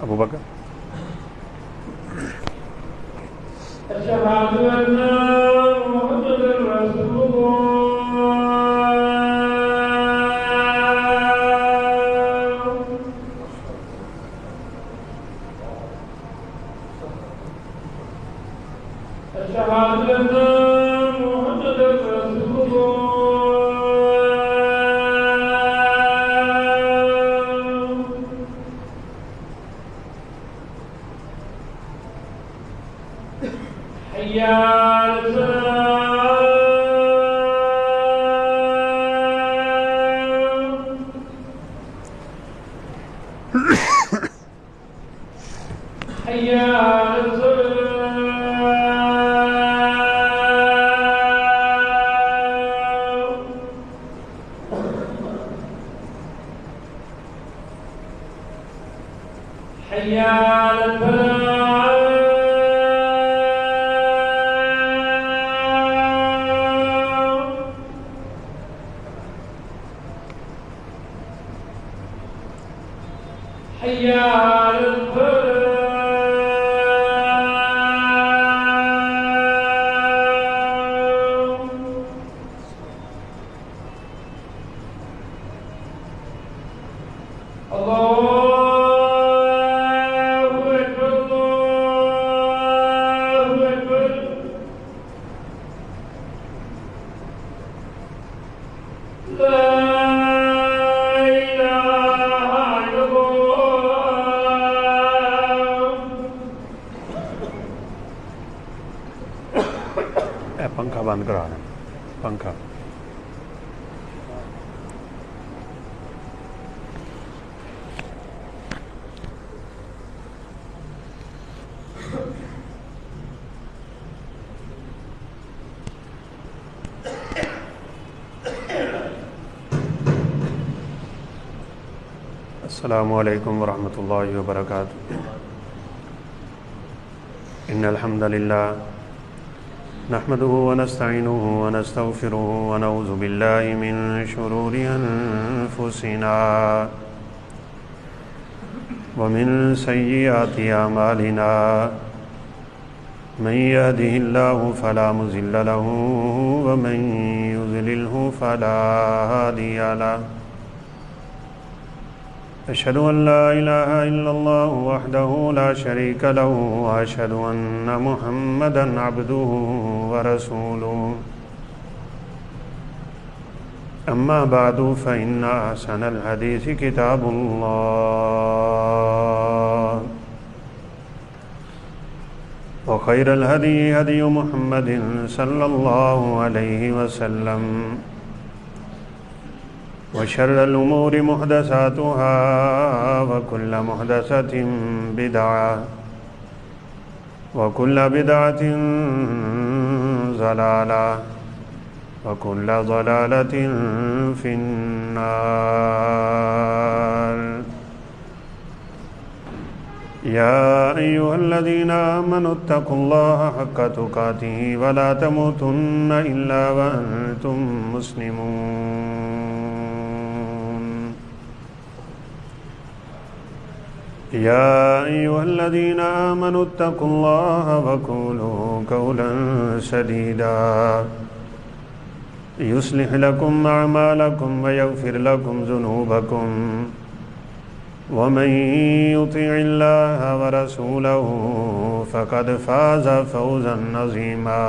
ابو بکر پنکھا بند کرا رہے ہیں پنکھا السلام علیکم ورحمۃ اللہ وبرکاتہ ان الحمد للہ نحمده ونستعینه ونستغفره ونعوذ بالله من شرور انفسنا ومن سیئات اعمالنا من يهده الله فلا مضل له ومن يضلله فلا هادي له أشهد أن لا إله إلا الله وحده لا شريك له وأشهد أن محمدًا عبده ورسوله أما بعد فإن أحسن الحديث كتاب الله وخير الهدي هدي محمد صلى الله عليه وسلم وشر الأمور محدثاتها وكل محدثة بدعة وكل بدعة ضلالة وكل ضلالة في النار يا أيها الذين آمنوا اتقوا الله حق تقاته ولا تموتن إلا وأنتم مسلمون يا أيها الذين آمنوا اتقوا الله وقولوا قولا سديدا يصلح لكم أعمالكم ويغفر لكم ذنوبكم ومن يطع الله ورسوله فقد فاز فوزا عظيما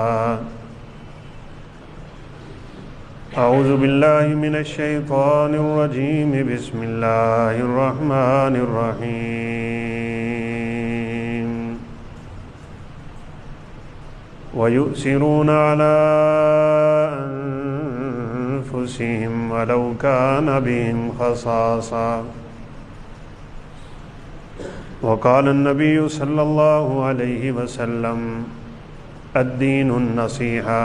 أعوذ بالله من الشيطان الرجيم بسم الله الرحمن الرحيم ويؤثرون على أنفسهم ولو كان بهم خصاصة وقال النبي صلى الله عليه وسلم الدين النصيحة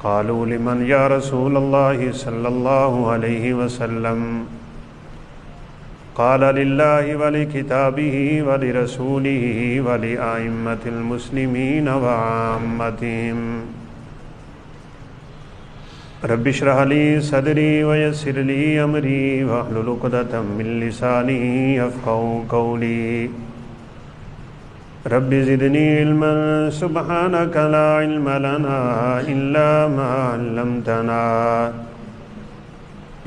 قالوا لمن يا رسول الله صلى الله عليه وسلم قال لله ولكتابه ولرسوله ولأئمة المسلمين وعامتهم رب اشرح لي صدري ويسر لي أمري واحلل عقدة من لساني يفقهوا قولي رب زدني علما سبحانك لا علم لنا إلا ما علمتنا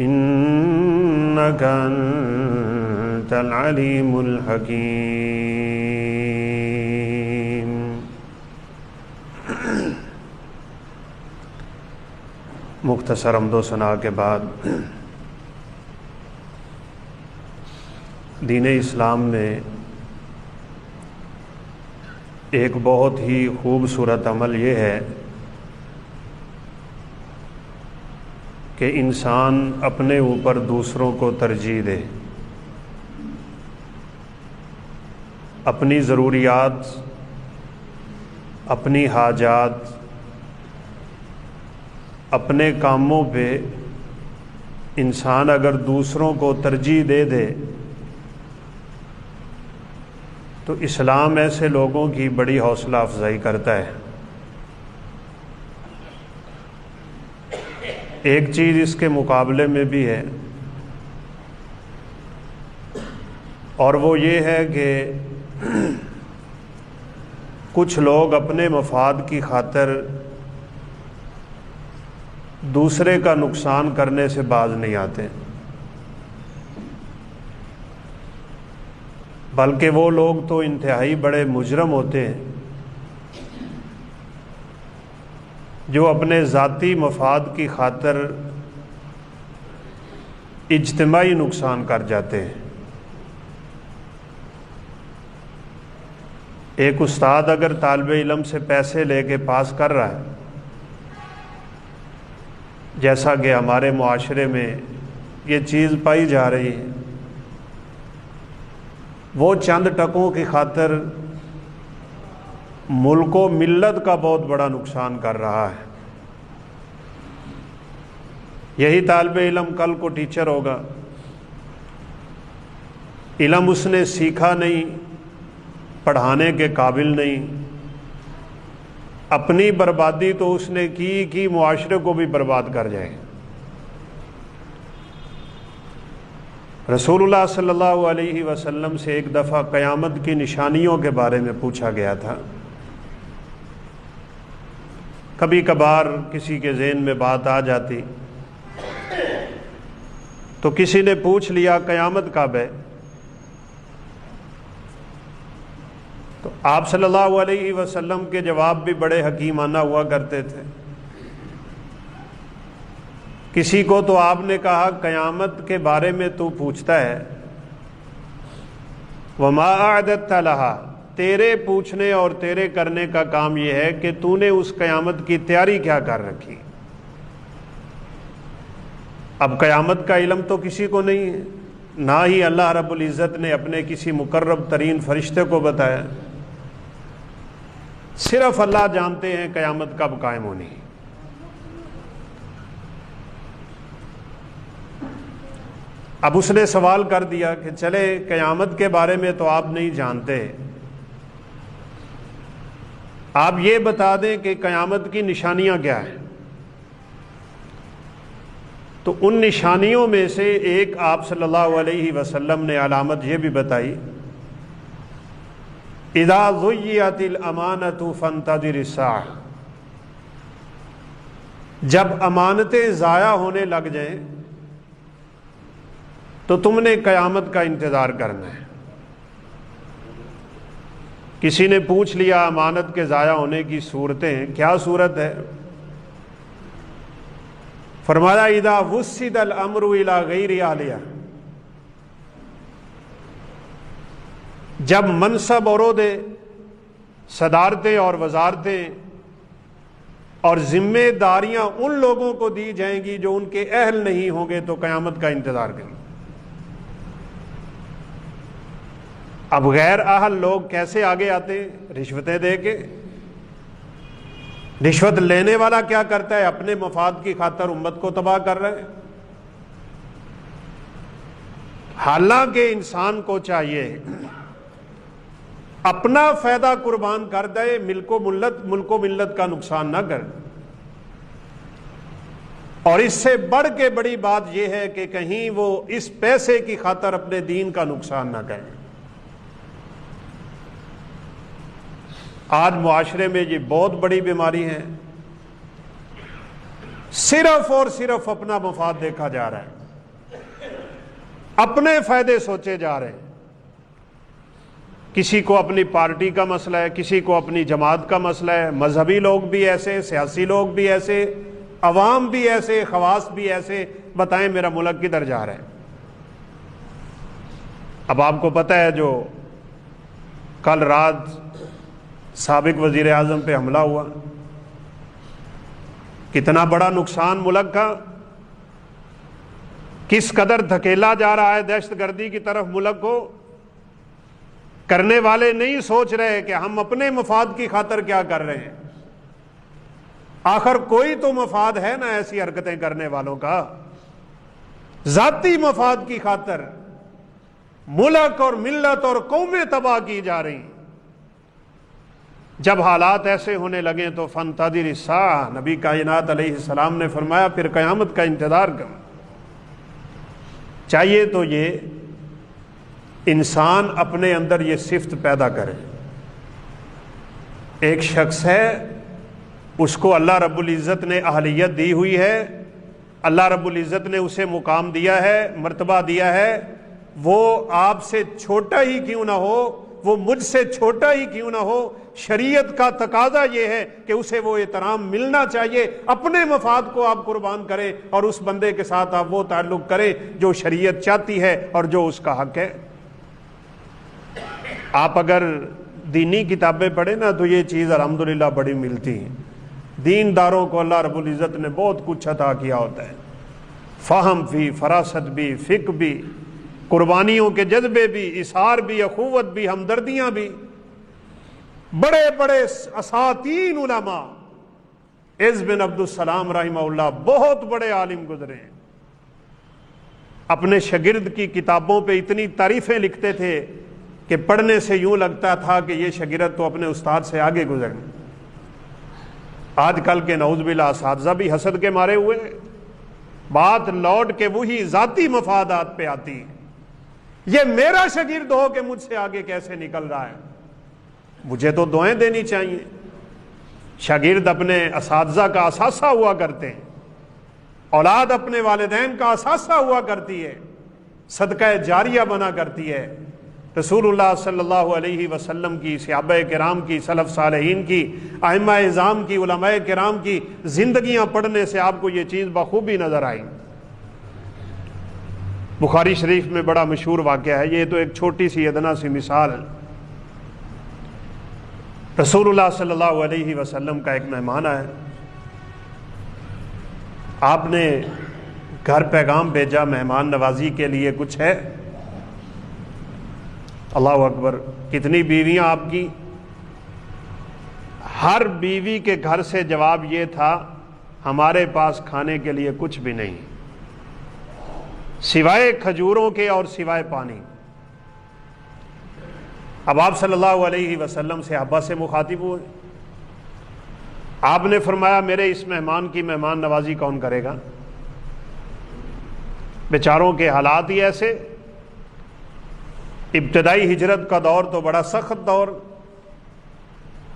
إنك أنت العليم الحكيم. مختصر حمد و ثنا کے بعد دین اسلام میں ایک بہت ہی خوبصورت عمل یہ ہے کہ انسان اپنے اوپر دوسروں کو ترجیح دے، اپنی ضروریات، اپنی حاجات، اپنے کاموں پہ انسان اگر دوسروں کو ترجیح دے دے تو اسلام ایسے لوگوں کی بڑی حوصلہ افزائی کرتا ہے۔ ایک چیز اس کے مقابلے میں بھی ہے، اور وہ یہ ہے کہ کچھ لوگ اپنے مفاد کی خاطر دوسرے کا نقصان کرنے سے باز نہیں آتے، بلکہ وہ لوگ تو انتہائی بڑے مجرم ہوتے ہیں جو اپنے ذاتی مفاد کی خاطر اجتماعی نقصان کر جاتے ہیں۔ ایک استاد اگر طالب علم سے پیسے لے کے پاس کر رہا ہے، جیسا کہ ہمارے معاشرے میں یہ چیز پائی جا رہی ہے، وہ چند ٹکوں کی خاطر ملک و ملت کا بہت بڑا نقصان کر رہا ہے۔ یہی طالب علم کل کو ٹیچر ہوگا، علم اس نے سیکھا نہیں، پڑھانے کے قابل نہیں، اپنی بربادی تو اس نے کی معاشرے کو بھی برباد کر جائے۔ رسول اللہ صلی اللہ علیہ وسلم سے ایک دفعہ قیامت کی نشانیوں کے بارے میں پوچھا گیا تھا۔ کبھی کبھار کسی کے ذہن میں بات آ جاتی تو کسی نے پوچھ لیا قیامت کب ہے، تو آپ صلی اللہ علیہ وسلم کے جواب بھی بڑے حکیمانہ ہوا کرتے تھے۔ کسی کو تو آپ نے کہا قیامت کے بارے میں تو پوچھتا ہے، وما اعددت لها، تیرے پوچھنے اور تیرے کرنے کا کام یہ ہے کہ تو نے اس قیامت کی تیاری کیا کر رکھی۔ اب قیامت کا علم تو کسی کو نہیں ہے، نہ ہی اللہ رب العزت نے اپنے کسی مقرب ترین فرشتے کو بتایا، صرف اللہ جانتے ہیں قیامت کب قائم ہونی۔ اب اس نے سوال کر دیا کہ چلے قیامت کے بارے میں تو آپ نہیں جانتے، آپ یہ بتا دیں کہ قیامت کی نشانیاں کیا ہیں۔ تو ان نشانیوں میں سے ایک آپ صلی اللہ علیہ وسلم نے علامت یہ بھی بتائی، اذا ضیعت الامانۃ فانتظر الساعہ، جب امانتیں ضائع ہونے لگ جائیں تو تم نے قیامت کا انتظار کرنا ہے۔ کسی نے پوچھ لیا امانت کے ضائع ہونے کی صورتیں، کیا صورت ہے؟ فرمایا اذا وسد الامر الى غیر اہلہ، جب منصب اور عہدے، صدارتیں اور وزارتیں اور ذمہ داریاں ان لوگوں کو دی جائیں گی جو ان کے اہل نہیں ہوں گے، تو قیامت کا انتظار کریں۔ اب غیر اہل لوگ کیسے آگے آتے ہیں؟ رشوتیں دے کے۔ رشوت لینے والا کیا کرتا ہے؟ اپنے مفاد کی خاطر امت کو تباہ کر رہے ہیں۔ حالانکہ انسان کو چاہیے اپنا فائدہ قربان کر دے، ملک و ملت کا نقصان نہ کر۔ اور اس سے بڑھ کے بڑی بات یہ ہے کہ کہیں وہ اس پیسے کی خاطر اپنے دین کا نقصان نہ کرے۔ آج معاشرے میں یہ بہت بڑی بیماری ہے، صرف اور صرف اپنا مفاد دیکھا جا رہا ہے، اپنے فائدے سوچے جا رہے ہیں۔ کسی کو اپنی پارٹی کا مسئلہ ہے، کسی کو اپنی جماعت کا مسئلہ ہے، مذہبی لوگ بھی ایسے، سیاسی لوگ بھی ایسے، عوام بھی ایسے، خواص بھی ایسے۔ بتائیں میرا ملک کدھر جا رہا ہے؟ اب آپ کو پتہ ہے جو کل رات سابق وزیر اعظم پہ حملہ ہوا، کتنا بڑا نقصان ملک کا، کس قدر دھکیلا جا رہا ہے دہشت گردی کی طرف ملک کو۔ کرنے والے نہیں سوچ رہے کہ ہم اپنے مفاد کی خاطر کیا کر رہے ہیں۔ آخر کوئی تو مفاد ہے نا ایسی حرکتیں کرنے والوں کا۔ ذاتی مفاد کی خاطر ملک اور ملت اور قومیں تباہ کی جا رہی ہیں۔ جب حالات ایسے ہونے لگیں تو فانتظر الساعہ، نبی کائنات علیہ السلام نے فرمایا پھر قیامت کا انتظار کر۔ چاہیے تو یہ انسان اپنے اندر یہ صفت پیدا کرے۔ ایک شخص ہے، اس کو اللہ رب العزت نے اہلیت دی ہوئی ہے، اللہ رب العزت نے اسے مقام دیا ہے، مرتبہ دیا ہے، وہ آپ سے چھوٹا ہی کیوں نہ ہو، وہ مجھ سے چھوٹا ہی کیوں نہ ہو، شریعت کا تقاضا یہ ہے کہ اسے وہ احترام ملنا چاہیے۔ اپنے مفاد کو آپ قربان کریں اور اس بندے کے ساتھ آپ وہ تعلق کریں جو شریعت چاہتی ہے اور جو اس کا حق ہے۔ آپ اگر دینی کتابیں پڑھیں نا تو یہ چیز الحمدللہ بڑی ملتی ہیں۔ دینداروں کو اللہ رب العزت نے بہت کچھ عطا کیا ہوتا ہے، فہم بھی، فراست بھی، فقہ بھی، قربانیوں کے جذبے بھی، اثار بھی، اخوت بھی، ہمدردیاں بھی۔ بڑے بڑے اساتین علماء، عز بن عبد السلام رحمہ اللہ بہت بڑے عالم گزرے ہیں، اپنے شاگرد کی کتابوں پہ اتنی تعریفیں لکھتے تھے کہ پڑھنے سے یوں لگتا تھا کہ یہ شاگرد تو اپنے استاد سے آگے گزر گئے۔ آج کل کے نعوذ باللہ اساتذہ بھی حسد کے مارے ہوئے، بات لوٹ کے وہی ذاتی مفادات پہ آتی ہے۔ یہ میرا شاگرد ہو کہ مجھ سے آگے کیسے نکل رہا ہے، مجھے تو دعائیں دینی چاہیے۔ شاگرد اپنے اساتذہ کا اثاثہ ہوا کرتے ہیں، اولاد اپنے والدین کا اثاثہ ہوا کرتی ہے، صدقہ جاریہ بنا کرتی ہے۔ رسول اللہ صلی اللہ علیہ وسلم کی، صحابہ کرام کی، سلف صالحین کی، ائمہ اعظام کی، علماء کرام کی زندگیاں پڑھنے سے آپ کو یہ چیز بخوبی نظر آئی۔ بخاری شریف میں بڑا مشہور واقعہ ہے، یہ تو ایک چھوٹی سی ادنا سی مثال ہے۔ رسول اللہ صلی اللہ علیہ وسلم کا ایک مہمان آیا، آپ نے گھر پیغام بھیجا مہمان نوازی کے لیے کچھ ہے؟ اللہ اکبر، کتنی بیویاں آپ کی؟ ہر بیوی کے گھر سے جواب یہ تھا ہمارے پاس کھانے کے لیے کچھ بھی نہیں سوائے کھجوروں کے اور سوائے پانی۔ اب آپ صلی اللہ علیہ وسلم صحابہ سے مخاطب ہوئے، آپ نے فرمایا میرے اس مہمان کی مہمان نوازی کون کرے گا؟ بیچاروں کے حالات ہی ایسے، ابتدائی ہجرت کا دور تو بڑا سخت دور،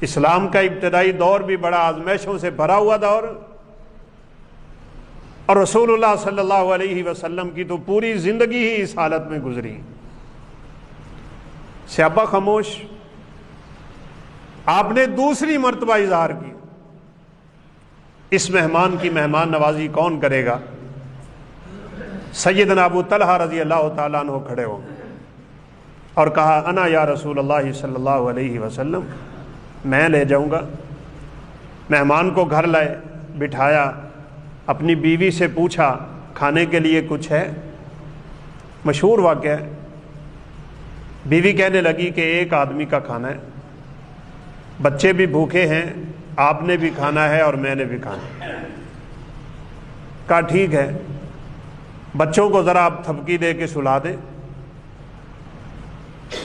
اسلام کا ابتدائی دور بھی بڑا آزمائشوں سے بھرا ہوا دور۔ اور رسول اللہ صلی اللہ علیہ وسلم کی تو پوری زندگی ہی اس حالت میں گزری۔ صحابہ خاموش۔ آپ نے دوسری مرتبہ اظہار کی، اس مہمان کی مہمان نوازی کون کرے گا؟ سیدنا ابو طلحہ رضی اللہ تعالیٰ عنہ کھڑے ہو اور کہا انا یا رسول اللہ صلی اللہ علیہ وسلم، میں لے جاؤں گا۔ مہمان کو گھر لائے، بٹھایا، اپنی بیوی سے پوچھا کھانے کے لیے کچھ ہے؟ مشہور واقعہ ہے۔ بیوی کہنے لگی کہ ایک آدمی کا کھانا ہے، بچے بھی بھوکے ہیں، آپ نے بھی کھانا ہے اور میں نے بھی کھانا ہے۔ کہا ٹھیک ہے، بچوں کو ذرا آپ تھپکی دے کے سلا دیں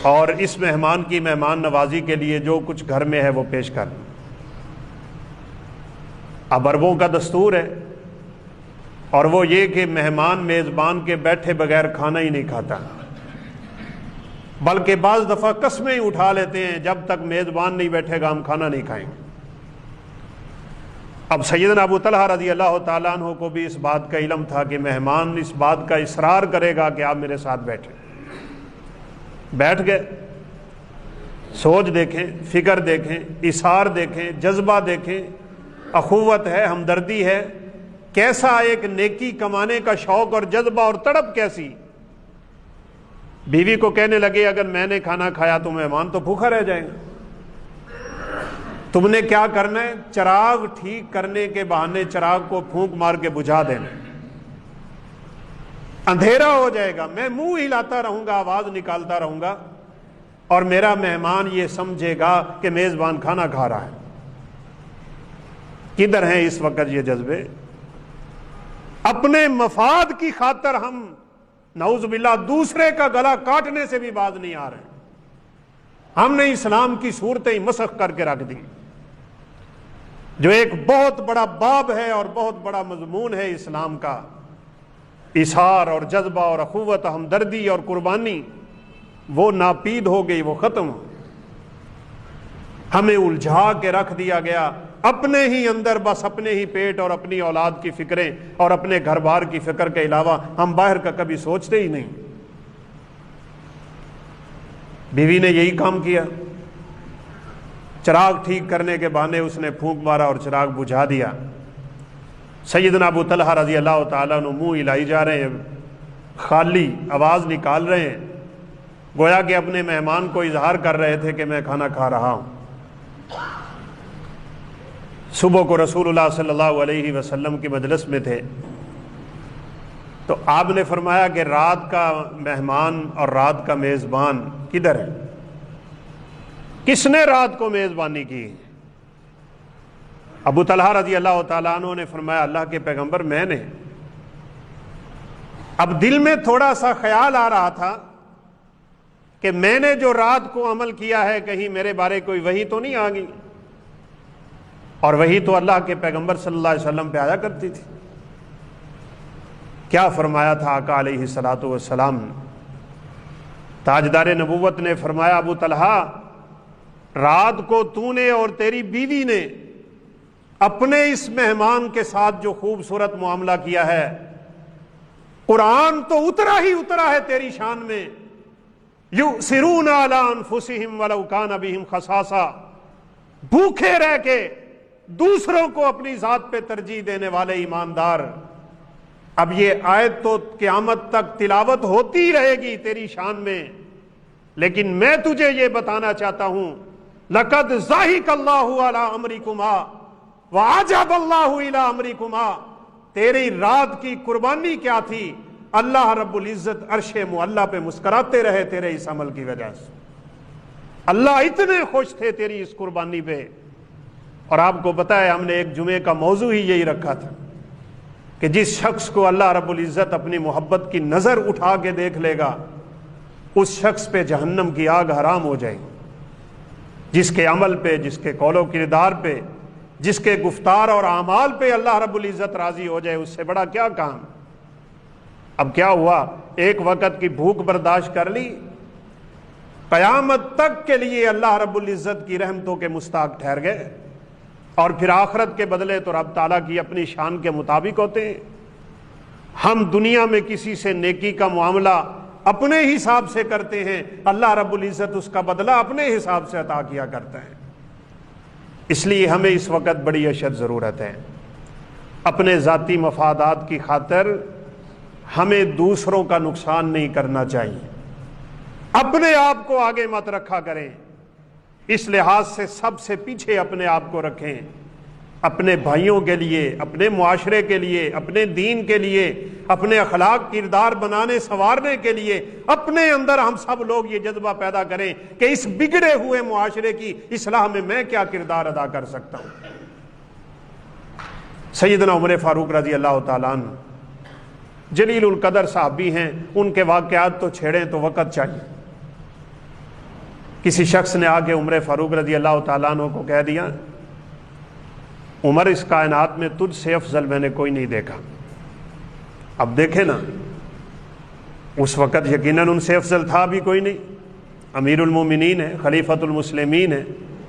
اور اس مہمان کی مہمان نوازی کے لیے جو کچھ گھر میں ہے وہ پیش کر دیں۔ اب عربوں کا دستور ہے، اور وہ یہ کہ مہمان میزبان کے بیٹھے بغیر کھانا ہی نہیں کھاتا، بلکہ بعض دفعہ قسمیں ہی اٹھا لیتے ہیں جب تک میزبان نہیں بیٹھے گا ہم کھانا نہیں کھائیں گے۔ اب سیدنا ابو طلحہ رضی اللہ تعالیٰ عنہ کو بھی اس بات کا علم تھا کہ مہمان اس بات کا اصرار کرے گا کہ آپ میرے ساتھ بیٹھیں۔ بیٹھ گئے۔ سوچ دیکھیں، فکر دیکھیں، اثار دیکھیں، جذبہ دیکھیں، اخوت ہے، ہمدردی ہے، کیسا ایک نیکی کمانے کا شوق اور جذبہ اور تڑپ کیسی۔ بیوی کو کہنے لگے اگر میں نے کھانا کھایا تو مہمان تو بھوکا رہ جائے گا، تم نے کیا کرنا ہے؟ چراغ ٹھیک کرنے کے بہانے چراغ کو پھونک مار کے بجھا دینا، اندھیرا ہو جائے گا، میں منہ ہلاتا رہوں گا، آواز نکالتا رہوں گا، اور میرا مہمان یہ سمجھے گا کہ میزبان کھانا کھا رہا ہے۔ کدھر ہیں اس وقت یہ جذبے؟ اپنے مفاد کی خاطر ہم نعوذ باللہ دوسرے کا گلا کاٹنے سے بھی باز نہیں آ رہے۔ ہم نے اسلام کی صورتیں مسخ کر کے رکھ دی، جو ایک بہت بڑا باب ہے اور بہت بڑا مضمون ہے اسلام کا، اثار اور جذبہ اور اخوت، ہمدردی اور قربانی، وہ ناپید ہو گئی، وہ ختم ہو، ہمیں الجھا کے رکھ دیا گیا اپنے ہی اندر، بس اپنے ہی پیٹ اور اپنی اولاد کی فکریں اور اپنے گھر بار کی فکر کے علاوہ ہم باہر کا کبھی سوچتے ہی نہیں۔ بیوی نے یہی کام کیا، چراغ ٹھیک کرنے کے بہانے اس نے پھونک مارا اور چراغ بجھا دیا۔ سیدنا ابو طلحہ رضی اللہ تعالیٰ عنہ منہ ہلائی جا رہے ہیں، خالی آواز نکال رہے ہیں، گویا کہ اپنے مہمان کو اظہار کر رہے تھے کہ میں کھانا کھا رہا ہوں۔ صبح کو رسول اللہ صلی اللہ علیہ وسلم کی مجلس میں تھے، تو آپ نے فرمایا کہ رات کا مہمان اور رات کا میزبان کدھر ہے؟ کس نے رات کو میزبانی کی؟ ابو طلحہ رضی اللہ تعالیٰ عنہ نے فرمایا اللہ کے پیغمبر میں نے۔ اب دل میں تھوڑا سا خیال آ رہا تھا کہ میں نے جو رات کو عمل کیا ہے کہیں میرے بارے کوئی وحی تو نہیں آ گئی، اور وحی تو اللہ کے پیغمبر صلی اللہ علیہ وسلم پہ آیا کرتی تھی۔ کیا فرمایا تھا آقا علیہ الصلوۃ والسلام؟ تاجدار نبوت نے فرمایا ابو طلحہ، رات کو تو نے اور تیری بیوی نے اپنے اس مہمان کے ساتھ جو خوبصورت معاملہ کیا ہے، قرآن تو اترا ہی اترا ہے تیری شان میں، یؤثرون علی انفسہم ولو کان بہم خصاصہ، بھوکے رہ کے دوسروں کو اپنی ذات پہ ترجیح دینے والے ایماندار۔ اب یہ آیت تو قیامت تک تلاوت ہوتی رہے گی تیری شان میں، لیکن میں تجھے یہ بتانا چاہتا ہوں لقد ضحک اللہ علی امرکما وعجب اللہ الی امرکما، تیری رات کی قربانی کیا تھی؟ اللہ رب العزت عرش معلیٰ پہ مسکراتے رہے تیرے اس عمل کی وجہ سے، اللہ اتنے خوش تھے تیری اس قربانی پہ۔ اور آپ کو پتہ ہے ہم نے ایک جمعے کا موضوع ہی یہی رکھا تھا کہ جس شخص کو اللہ رب العزت اپنی محبت کی نظر اٹھا کے دیکھ لے گا اس شخص پہ جہنم کی آگ حرام ہو جائے گی، جس کے عمل پہ، جس کے قول و کردار پہ، جس کے گفتار اور اعمال پہ اللہ رب العزت راضی ہو جائے، اس سے بڑا کیا کام۔ اب کیا ہوا؟ ایک وقت کی بھوک برداشت کر لی، قیامت تک کے لیے اللہ رب العزت کی رحمتوں کے مستحق ٹھہر گئے، اور پھر آخرت کے بدلے تو رب تعالیٰ کی اپنی شان کے مطابق ہوتے ہیں۔ ہم دنیا میں کسی سے نیکی کا معاملہ اپنے حساب سے کرتے ہیں، اللہ رب العزت اس کا بدلہ اپنے حساب سے عطا کیا کرتا ہے۔ اس لیے ہمیں اس وقت بڑی اشد ضرورت ہے، اپنے ذاتی مفادات کی خاطر ہمیں دوسروں کا نقصان نہیں کرنا چاہیے، اپنے آپ کو آگے مت رکھا کریں، اس لحاظ سے سب سے پیچھے اپنے آپ کو رکھیں، اپنے بھائیوں کے لیے، اپنے معاشرے کے لیے، اپنے دین کے لیے، اپنے اخلاق کردار بنانے سنوارنے کے لیے اپنے اندر ہم سب لوگ یہ جذبہ پیدا کریں کہ اس بگڑے ہوئے معاشرے کی اصلاح میں کیا کردار ادا کر سکتا ہوں۔ سیدنا عمر فاروق رضی اللہ تعالیٰ عنہ جلیل القدر صحابی ہیں، ان کے واقعات تو چھیڑیں تو وقت چاہیے۔ کسی شخص نے آ کے عمر فاروق رضی اللہ تعالیٰ عنہ کو کہہ دیا، عمر اس کائنات میں تجھ سے افضل میں نے کوئی نہیں دیکھا۔ اب دیکھیں نا، اس وقت یقیناً ان سے افضل تھا بھی کوئی نہیں، امیر المومنین ہے، خلیفۃ المسلمین ہے،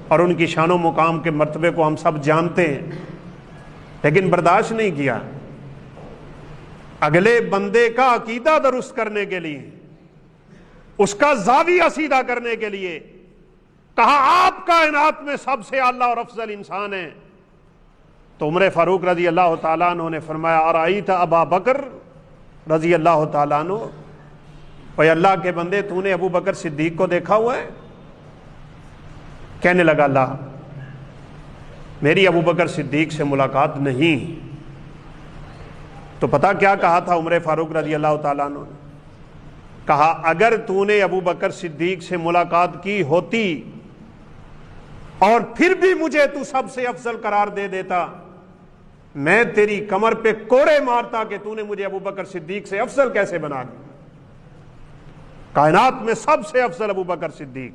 اور ان کی شان و مقام کے مرتبے کو ہم سب جانتے ہیں، لیکن برداشت نہیں کیا۔ اگلے بندے کا عقیدہ درست کرنے کے لیے، اس کا زاویہ سیدھا کرنے کے لیے کہا آپ کائنات میں سب سے اعلیٰ اور افضل انسان ہیں۔ تو عمر فاروق رضی اللہ تعالیٰ عنہ نے فرمایا، ارائیت ابا بکر رضی اللہ تعالیٰ عنہ، اے اللہ کے بندے تو نے ابو بکر صدیق کو دیکھا ہوا ہے؟ کہنے لگا اللہ، میری ابو بکر صدیق سے ملاقات نہیں۔ تو پتہ کیا کہا تھا عمر فاروق رضی اللہ تعالیٰ عنہ نے؟ کہا اگر تو نے ابو بکر صدیق سے ملاقات کی ہوتی اور پھر بھی مجھے تو سب سے افضل قرار دے دیتا، میں تیری کمر پہ کوڑے مارتا کہ تو نے مجھے ابو بکر صدیق سے افضل کیسے بنا دیا۔ کائنات میں سب سے افضل ابو بکر صدیق،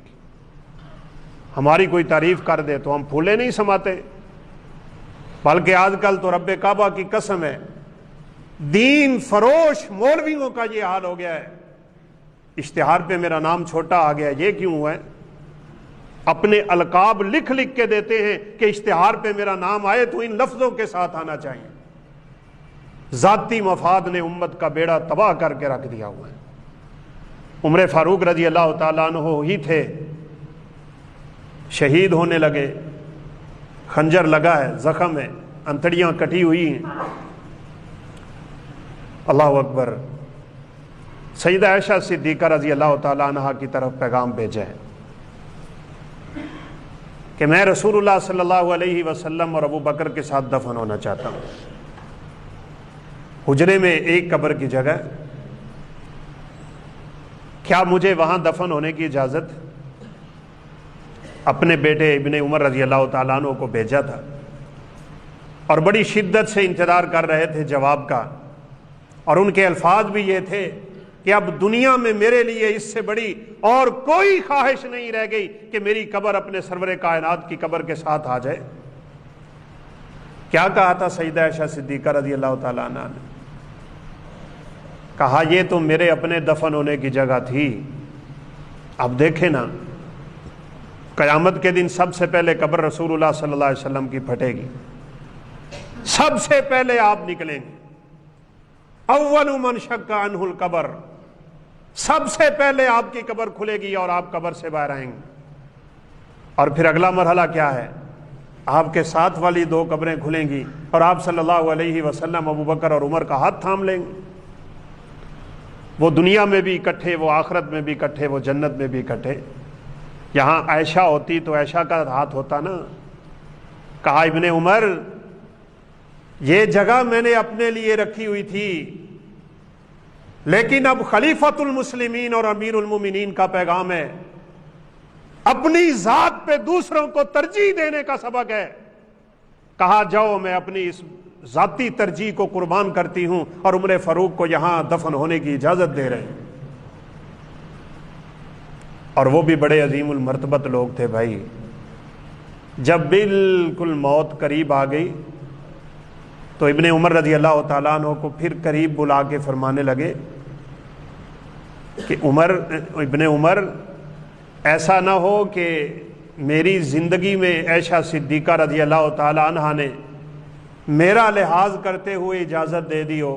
ہماری کوئی تعریف کر دے تو ہم پھولے نہیں سماتے، بلکہ آج کل تو رب کعبہ کی قسم ہے دین فروش مولویوں کا یہ حال ہو گیا ہے، اشتہار پہ میرا نام چھوٹا آ گیا، یہ کیوں ہوا ہے؟ اپنے القاب لکھ لکھ کے دیتے ہیں کہ اشتہار پہ میرا نام آئے تو ان لفظوں کے ساتھ آنا چاہیے۔ ذاتی مفاد نے امت کا بیڑا تباہ کر کے رکھ دیا ہوا ہے۔ عمر فاروق رضی اللہ تعالیٰ عنہ ہی تھے، شہید ہونے لگے، خنجر لگا ہے، زخم ہے، انتڑیاں کٹی ہوئی ہیں۔ اللہ اکبر۔ سیدہ عائشہ صدیقہ رضی اللہ تعالیٰ عنہ کی طرف پیغام بھیجا ہے کہ میں رسول اللہ صلی اللہ علیہ وسلم اور ابو بکر کے ساتھ دفن ہونا چاہتا ہوں۔ حجرے میں ایک قبر کی جگہ، کیا مجھے وہاں دفن ہونے کی اجازت؟ اپنے بیٹے ابن عمر رضی اللہ تعالیٰ عنہ کو بھیجا تھا اور بڑی شدت سے انتظار کر رہے تھے جواب کا، اور ان کے الفاظ بھی یہ تھے کہ اب دنیا میں میرے لیے اس سے بڑی اور کوئی خواہش نہیں رہ گئی کہ میری قبر اپنے سرور کائنات کی قبر کے ساتھ آ جائے۔ کیا کہا تھا سیدہ عائشہ صدیقہ رضی اللہ تعالیٰ عنہ نے؟ کہا یہ تو میرے اپنے دفن ہونے کی جگہ تھی، اب دیکھیں نا قیامت کے دن سب سے پہلے قبر رسول اللہ صلی اللہ علیہ وسلم کی پھٹے گی، سب سے پہلے آپ نکلیں گے، اول من شق عنہ القبر، سب سے پہلے آپ کی قبر کھلے گی اور آپ قبر سے باہر آئیں گے۔ اور پھر اگلا مرحلہ کیا ہے؟ آپ کے ساتھ والی دو قبریں کھلیں گی اور آپ صلی اللہ علیہ وسلم ابو بکر اور عمر کا ہاتھ تھام لیں گے۔ وہ دنیا میں بھی اکٹھے، وہ آخرت میں بھی اکٹھے، وہ جنت میں بھی اکٹھے۔ یہاں عائشہ ہوتی تو عائشہ کا ہاتھ ہوتا نا۔ کہا ابن عمر یہ جگہ میں نے اپنے لیے رکھی ہوئی تھی، لیکن اب خلیفۃ المسلمین اور امیر المومنین کا پیغام ہے، اپنی ذات پہ دوسروں کو ترجیح دینے کا سبق ہے۔ کہا جاؤ میں اپنی اس ذاتی ترجیح کو قربان کرتی ہوں اور عمر فاروق کو یہاں دفن ہونے کی اجازت دے رہے ہیں۔ اور وہ بھی بڑے عظیم المرتبت لوگ تھے بھائی۔ جب بالکل موت قریب آ گئی تو ابن عمر رضی اللہ تعالیٰ عنہ کو پھر قریب بلا کے فرمانے لگے کہ ابن عمر ایسا نہ ہو کہ میری زندگی میں عائشہ صدیقہ رضی اللہ تعالیٰ عنہ نے میرا لحاظ کرتے ہوئے اجازت دے دی ہو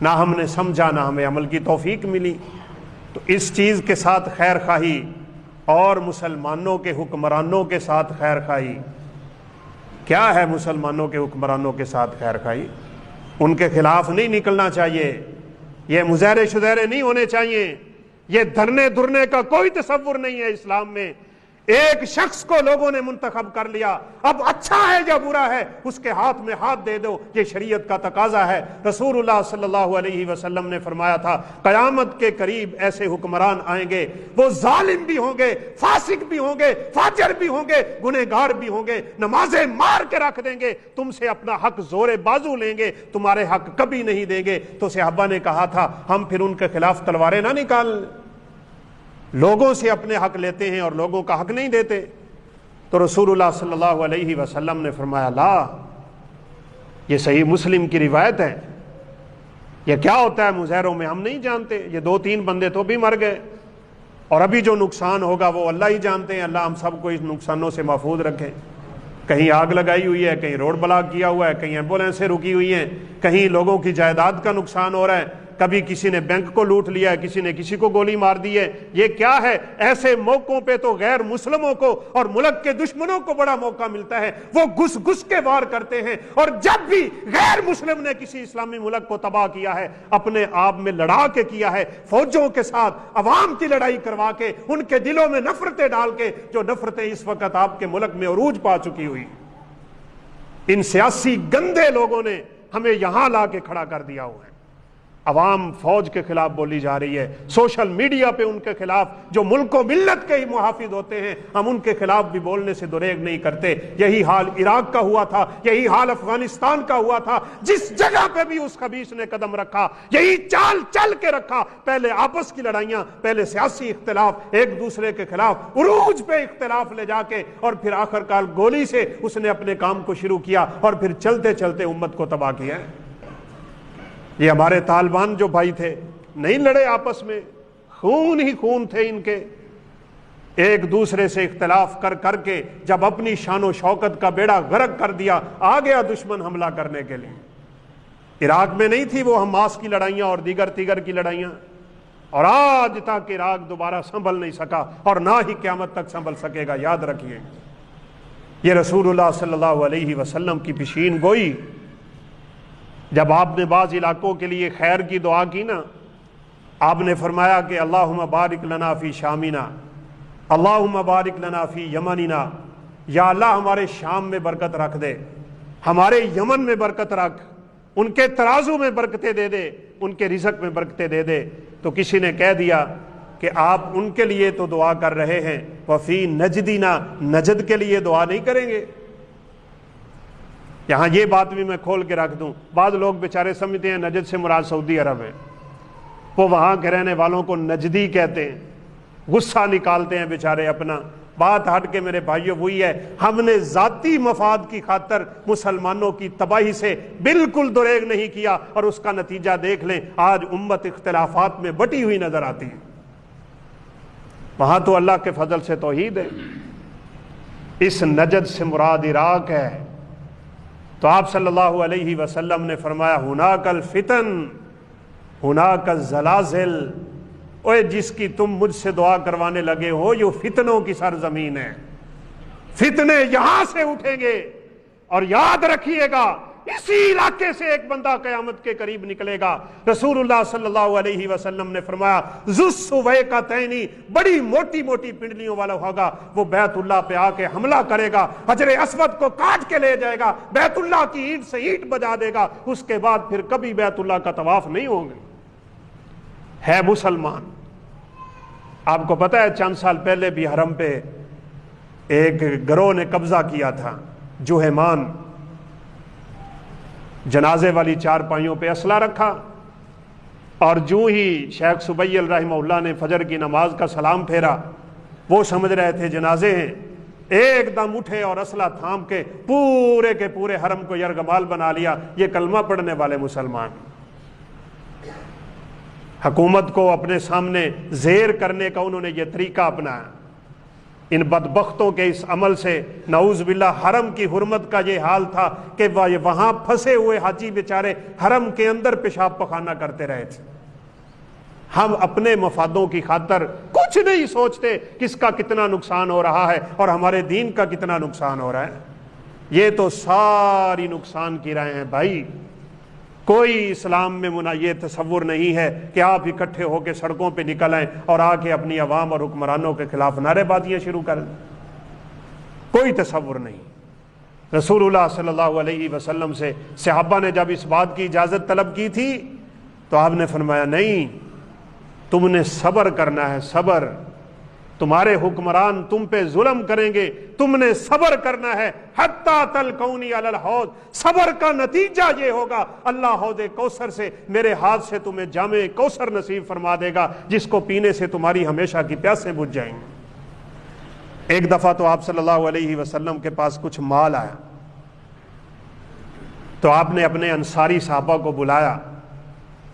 نہ ہم نے سمجھا، نہ ہمیں عمل کی توفیق ملی۔ تو اس چیز کے ساتھ خیر خواہی اور مسلمانوں کے حکمرانوں کے ساتھ خیر خواہی، کیا ہے مسلمانوں کے حکمرانوں کے ساتھ خیر خواہی؟ ان کے خلاف نہیں نکلنا چاہیے، یہ مظاہرے شظاہرے نہیں ہونے چاہیے، یہ دھرنے دھرنے کا کوئی تصور نہیں ہے اسلام میں۔ ایک شخص کو لوگوں نے منتخب کر لیا، اب اچھا ہے یا برا ہے اس کے ہاتھ میں ہاتھ دے دو، یہ شریعت کا تقاضا ہے۔ رسول اللہ صلی اللہ علیہ وسلم نے فرمایا تھا قیامت کے قریب ایسے حکمران آئیں گے، وہ ظالم بھی ہوں گے، فاسق بھی ہوں گے، فاجر بھی ہوں گے، گنہگار بھی ہوں گے، نمازیں مار کے رکھ دیں گے، تم سے اپنا حق زور بازو لیں گے، تمہارے حق کبھی نہیں دیں گے۔ تو صحابہ نے کہا تھا ہم پھر ان کے خلاف تلواریں نہ نکال، لوگوں سے اپنے حق لیتے ہیں اور لوگوں کا حق نہیں دیتے۔ تو رسول اللہ صلی اللہ علیہ وسلم نے فرمایا لا، یہ صحیح مسلم کی روایت ہے، یہ کیا ہوتا ہے مظاہروں میں ہم نہیں جانتے، یہ 2-3 بندے تو بھی مر گئے، اور ابھی جو نقصان ہوگا وہ اللہ ہی جانتے ہیں۔ اللہ ہم سب کو اس نقصانوں سے محفوظ رکھے۔ کہیں آگ لگائی ہوئی ہے، کہیں روڈ بلاک کیا ہوا ہے، کہیں ایمبولینسیں رکی ہوئی ہیں، کہیں لوگوں کی جائیداد کا نقصان ہو رہا ہے، کبھی کسی نے بینک کو لوٹ لیا ہے، کسی نے کسی کو گولی مار دی ہے۔ یہ کیا ہے؟ ایسے موقعوں پہ تو غیر مسلموں کو اور ملک کے دشمنوں کو بڑا موقع ملتا ہے، وہ گھس گھس کے وار کرتے ہیں، اور جب بھی غیر مسلم نے کسی اسلامی ملک کو تباہ کیا ہے اپنے آپ میں لڑا کے کیا ہے، فوجوں کے ساتھ عوام کی لڑائی کروا کے، ان کے دلوں میں نفرتیں ڈال کے، جو نفرتیں اس وقت آپ کے ملک میں عروج پا چکی ہوئی۔ ان سیاسی گندے لوگوں نے ہمیں یہاں لا کے کھڑا کر دیا ہوا ہے۔ عوام فوج کے خلاف بولی جا رہی ہے، سوشل میڈیا پہ ان کے خلاف جو ملک و ملت کے ہی محافظ ہوتے ہیں ہم ان کے خلاف بھی بولنے سے دریغ نہیں کرتے۔ یہی حال عراق کا ہوا تھا، یہی حال افغانستان کا ہوا تھا، جس جگہ پہ بھی اس خبیث نے قدم رکھا یہی چال چل کے رکھا، پہلے آپس کی لڑائیاں، پہلے سیاسی اختلاف، ایک دوسرے کے خلاف عروج پہ اختلاف لے جا کے، اور پھر آخر کار گولی سے اس نے اپنے کام کو شروع کیا، اور پھر چلتے چلتے امت کو تباہ کیا ہے۔ یہ ہمارے طالبان جو بھائی تھے نہیں لڑے آپس میں، خون ہی خون تھے ان کے، ایک دوسرے سے اختلاف کر کر کے جب اپنی شان و شوکت کا بیڑا غرق کر دیا آ گیا دشمن حملہ کرنے کے لیے۔ عراق میں نہیں تھی وہ حماس کی لڑائیاں اور دیگر کی لڑائیاں، اور آج تک عراق دوبارہ سنبھل نہیں سکا اور نہ ہی قیامت تک سنبھل سکے گا، یاد رکھیے۔ یہ رسول اللہ صلی اللہ علیہ وسلم کی پیشین گوئی، جب آپ نے بعض علاقوں کے لیے خیر کی دعا کی نا، آپ نے فرمایا کہ اللہم بارک لنا فی شامنا، اللہم بارک لنا فی یمننا، یا اللہ ہمارے شام میں برکت رکھ دے، ہمارے یمن میں برکت رکھ، ان کے ترازو میں برکتیں دے دے، ان کے رزق میں برکتیں دے دے۔ تو کسی نے کہہ دیا کہ آپ ان کے لیے تو دعا کر رہے ہیں، وفی نجدنا، نجد کے لیے دعا نہیں کریں گے؟ یہاں یہ بات بھی میں کھول کے رکھ دوں، بعض لوگ بیچارے سمجھتے ہیں نجد سے مراد سعودی عرب ہے، وہ وہاں کے رہنے والوں کو نجدی کہتے ہیں، غصہ نکالتے ہیں بیچارے اپنا۔ بات ہٹ کے میرے بھائیوں وہی ہے، ہم نے ذاتی مفاد کی خاطر مسلمانوں کی تباہی سے بالکل دریغ نہیں کیا، اور اس کا نتیجہ دیکھ لیں، آج امت اختلافات میں بٹی ہوئی نظر آتی ہے۔ وہاں تو اللہ کے فضل سے توحید ہے، اس نجد سے مراد عراق ہے۔ تو آپ صلی اللہ علیہ وسلم نے فرمایا ہناک الفتن ہناک الزلازل، اوے جس کی تم مجھ سے دعا کروانے لگے ہو یہ فتنوں کی سرزمین ہے، فتنے یہاں سے اٹھیں گے، اور یاد رکھیے گا اسی علاقے سے ایک بندہ قیامت کے قریب نکلے گا۔ رسول اللہ صلی اللہ علیہ وسلم نے فرمایا ذُوالسُوَیْقَتَینِ، بڑی موٹی موٹی پنڈلیوں والا ہوگا، وہ بیت اللہ پہ آ کے حملہ کرے گا، حجر اسود کو کاٹ کے لے جائے گا، بیت اللہ کی اینٹ سے اینٹ بجا دے گا، اس کے بعد پھر کبھی بیت اللہ کا طواف نہیں ہوگا۔ ہے مسلمان۔ آپ کو پتہ ہے چند سال پہلے بھی حرم پہ ایک گروہ نے قبضہ کیا تھا، جوہمان، جنازے والی چارپائیوں پہ اسلحہ رکھا، اور جو ہی شیخ سبیل رحمہ اللہ نے فجر کی نماز کا سلام پھیرا، وہ سمجھ رہے تھے جنازے ہیں، ایک دم اٹھے اور اسلحہ تھام کے پورے کے پورے حرم کو یرغمال بنا لیا۔ یہ کلمہ پڑھنے والے مسلمان حکومت کو اپنے سامنے زیر کرنے کا انہوں نے یہ طریقہ اپنایا۔ ان بدبختوں کے اس عمل سے نعوذ باللہ حرم کی حرمت کا یہ حال تھا کہ وہاں پھنسے ہوئے حاجی بیچارے حرم کے اندر پیشاب پخانہ کرتے رہے تھے۔ ہم اپنے مفادوں کی خاطر کچھ نہیں سوچتے کس کا کتنا نقصان ہو رہا ہے اور ہمارے دین کا کتنا نقصان ہو رہا ہے۔ یہ تو ساری نقصان کی رائے ہیں بھائی۔ کوئی اسلام میں یہ تصور نہیں ہے کہ آپ اکٹھے ہو کے سڑکوں پہ نکل آئیں اور آ کے اپنی عوام اور حکمرانوں کے خلاف نعرے بازیاں شروع کریں، کوئی تصور نہیں۔ رسول اللہ صلی اللہ علیہ وسلم سے صحابہ نے جب اس بات کی اجازت طلب کی تھی تو آپ نے فرمایا نہیں، تم نے صبر کرنا ہے، صبر۔ تمہارے حکمران تم پہ ظلم کریں گے، تم نے صبر کرنا ہے حتی تلقونی علی الحوض۔ صبر کا نتیجہ یہ ہوگا اللہ حوض کوثر سے میرے ہاتھ سے تمہیں جام کوثر نصیب فرما دے گا جس کو پینے سے تمہاری ہمیشہ کی پیاسیں بجھ جائیں گی۔ ایک دفعہ تو آپ صلی اللہ علیہ وسلم کے پاس کچھ مال آیا تو آپ نے اپنے انصاری صحابہ کو بلایا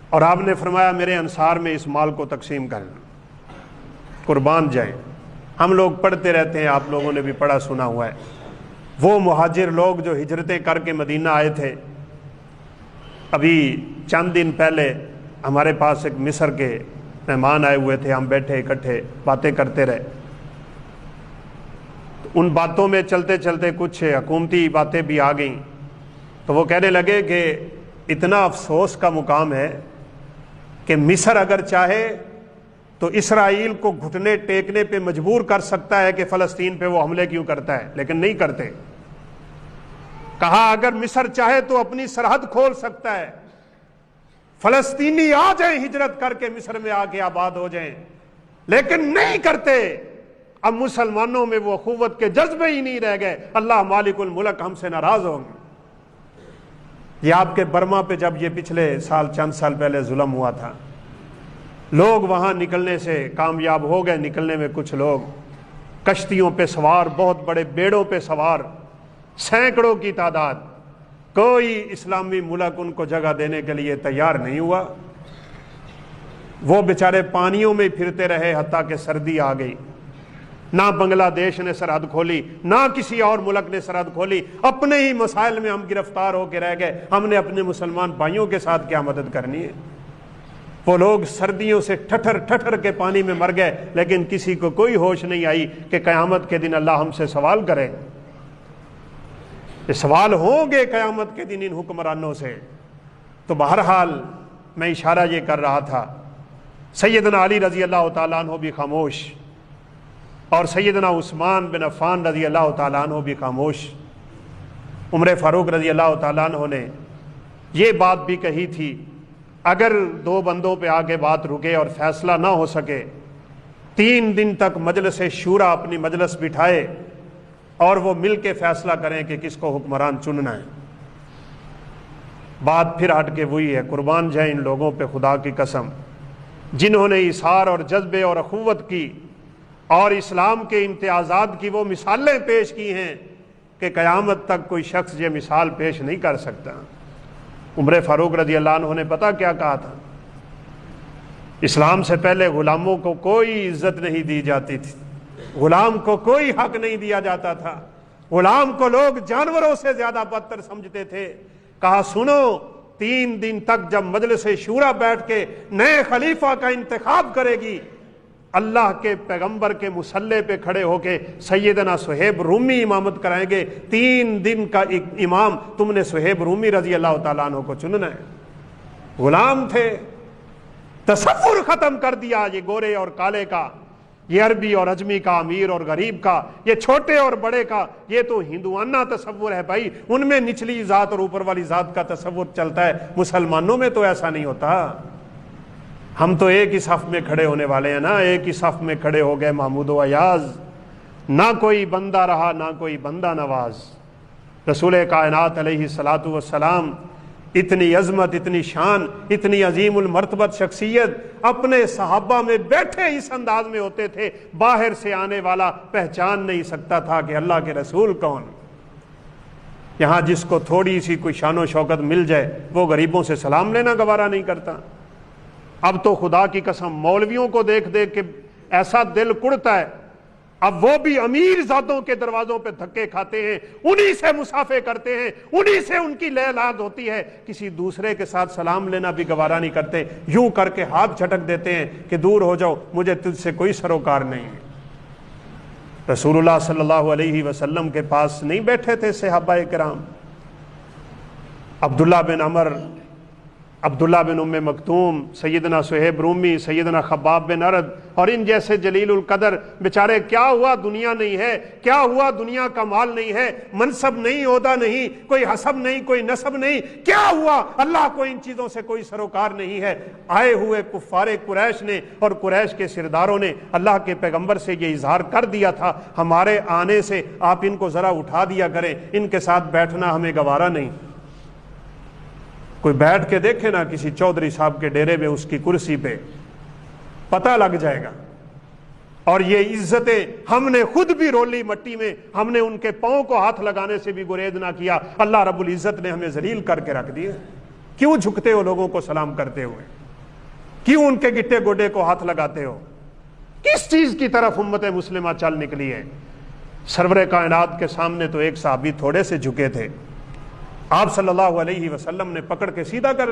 اور آپ نے فرمایا میرے انصار میں اس مال کو تقسیم کرنا، قربان جائیں۔ ہم لوگ پڑھتے رہتے ہیں، آپ لوگوں نے بھی پڑھا سنا ہوا ہے، وہ مہاجر لوگ جو ہجرتیں کر کے مدینہ آئے تھے۔ ابھی چند دن پہلے ہمارے پاس ایک مصر کے مہمان آئے ہوئے تھے، ہم بیٹھے اکٹھے باتیں کرتے رہے۔ ان باتوں میں چلتے چلتے کچھ حکومتی باتیں بھی آ گئیں تو وہ کہنے لگے کہ اتنا افسوس کا مقام ہے کہ مصر اگر چاہے تو اسرائیل کو گھٹنے ٹیکنے پہ مجبور کر سکتا ہے کہ فلسطین پہ وہ حملے کیوں کرتا ہے، لیکن نہیں کرتے۔ کہا اگر مصر چاہے تو اپنی سرحد کھول سکتا ہے، فلسطینی آ جائیں ہجرت کر کے مصر میں آ کے آباد ہو جائیں، لیکن نہیں کرتے۔ اب مسلمانوں میں وہ اخوت کے جذبے ہی نہیں رہ گئے۔ اللہ مالک الملک ہم سے ناراض ہوں گے۔ یہ آپ کے برما پہ جب یہ پچھلے سال چند سال پہلے ظلم ہوا تھا، لوگ وہاں نکلنے سے کامیاب ہو گئے، نکلنے میں کچھ لوگ کشتیوں پہ سوار، بہت بڑے بیڑوں پہ سوار، سینکڑوں کی تعداد، کوئی اسلامی ملک ان کو جگہ دینے کے لیے تیار نہیں ہوا۔ وہ بیچارے پانیوں میں پھرتے رہے حتیٰ کہ سردی آ گئی۔ نہ بنگلہ دیش نے سرحد کھولی، نہ کسی اور ملک نے سرحد کھولی، اپنے ہی مسائل میں ہم گرفتار ہو کے رہ گئے۔ ہم نے اپنے مسلمان بھائیوں کے ساتھ کیا مدد کرنی ہے؟ وہ لوگ سردیوں سے ٹھٹر ٹھٹر کے پانی میں مر گئے، لیکن کسی کو کوئی ہوش نہیں آئی کہ قیامت کے دن اللہ ہم سے سوال کرے۔ یہ سوال ہوں گے قیامت کے دن ان حکمرانوں سے۔ تو بہرحال میں اشارہ یہ کر رہا تھا، سیدنا علی رضی اللہ تعالیٰ عنہ بھی خاموش اور سیدنا عثمان بن عفان رضی اللہ تعالیٰ عنہ بھی خاموش۔ عمر فاروق رضی اللہ تعالیٰ عنہ نے یہ بات بھی کہی تھی، اگر دو بندوں پہ آگے بات رکے اور فیصلہ نہ ہو سکے، 3 دن تک مجلس شورا اپنی مجلس بٹھائے اور وہ مل کے فیصلہ کریں کہ کس کو حکمران چننا ہے۔ بات پھر ہٹ کے وہی ہے، قربان جائیں ان لوگوں پہ خدا کی قسم جنہوں نے اثار اور جذبے اور اخوت کی اور اسلام کے امتیازات کی وہ مثالیں پیش کی ہیں کہ قیامت تک کوئی شخص یہ مثال پیش نہیں کر سکتا۔ عمر فاروق رضی اللہ عنہ نے پتہ کیا کہا تھا؟ اسلام سے پہلے غلاموں کو کوئی عزت نہیں دی جاتی تھی، غلام کو کوئی حق نہیں دیا جاتا تھا، غلام کو لوگ جانوروں سے زیادہ بدتر سمجھتے تھے۔ کہا سنو، 3 دن تک جب مجلس شورا بیٹھ کے نئے خلیفہ کا انتخاب کرے گی، اللہ کے پیغمبر کے مصلی پہ کھڑے ہو کے سیدنا صہیب رومی امامت کرائیں گے۔ 3 دن کا ایک امام تم نے صہیب رومی رضی اللہ تعالیٰ عنہ کو چننا ہے۔ غلام تھے، تصور ختم کر دیا یہ گورے اور کالے کا، یہ عربی اور عجمی کا، امیر اور غریب کا، یہ چھوٹے اور بڑے کا۔ یہ تو ہندوانہ تصور ہے بھائی، ان میں نچلی ذات اور اوپر والی ذات کا تصور چلتا ہے، مسلمانوں میں تو ایسا نہیں ہوتا۔ ہم تو ایک ہی صف میں کھڑے ہونے والے ہیں نا، ایک ہی صف میں کھڑے ہو گئے محمود و ایاز، نہ کوئی بندہ رہا نہ کوئی بندہ نواز۔ رسول کائنات علیہ الصلاۃ والسلام اتنی عظمت، اتنی شان، اتنی عظیم المرتبت شخصیت اپنے صحابہ میں بیٹھے اس انداز میں ہوتے تھے، باہر سے آنے والا پہچان نہیں سکتا تھا کہ اللہ کے رسول کون۔ یہاں جس کو تھوڑی سی کوئی شان و شوکت مل جائے وہ غریبوں سے سلام لینا گوارا نہیں کرتا۔ اب تو خدا کی قسم مولویوں کو دیکھ دیکھ کے ایسا دل کڑتا ہے، اب وہ بھی امیر ذاتوں کے دروازوں پہ دھکے کھاتے ہیں، انہی سے مسافے کرتے ہیں، انہی سے ان کی لے لاد ہوتی ہے، کسی دوسرے کے ساتھ سلام لینا بھی گوارا نہیں کرتے، یوں کر کے ہاتھ جھٹک دیتے ہیں کہ دور ہو جاؤ، مجھے تجھ سے کوئی سروکار نہیں ہے۔ رسول اللہ صلی اللہ علیہ وسلم کے پاس نہیں بیٹھے تھے صحابہ کرام، عبداللہ بن عمر، عبداللہ بن ام مکتوم، سیدنا سہیب رومی، سیدنا خباب بن ارد اور ان جیسے جلیل القدر بیچارے، کیا ہوا دنیا نہیں ہے، کیا ہوا دنیا کا مال نہیں ہے، منصب نہیں، عہدہ نہیں، کوئی حسب نہیں، کوئی نسب نہیں، کیا ہوا، اللہ کو ان چیزوں سے کوئی سروکار نہیں ہے۔ آئے ہوئے کفار قریش نے اور قریش کے سرداروں نے اللہ کے پیغمبر سے یہ اظہار کر دیا تھا، ہمارے آنے سے آپ ان کو ذرا اٹھا دیا کریں، ان کے ساتھ بیٹھنا ہمیں گوارا نہیں۔ کوئی بیٹھ کے دیکھے نا کسی چودھری صاحب کے ڈیرے میں، اس کی کرسی پہ، پتہ لگ جائے گا۔ اور یہ عزتیں ہم نے خود بھی رولی مٹی میں، ہم نے ان کے پاؤں کو ہاتھ لگانے سے بھی گریز نہ کیا، اللہ رب العزت نے ہمیں ذلیل کر کے رکھ دیے۔ کیوں جھکتے ہو لوگوں کو سلام کرتے ہوئے؟ کیوں ان کے گٹے گوڈے کو ہاتھ لگاتے ہو؟ کس چیز کی طرف امت مسلمہ چل نکلی ہے؟ سرور کائنات کے سامنے تو ایک صحابی تھوڑے سے جھکے تھے، آپ صلی اللہ علیہ وسلم نے پکڑ کے سیدھا کر،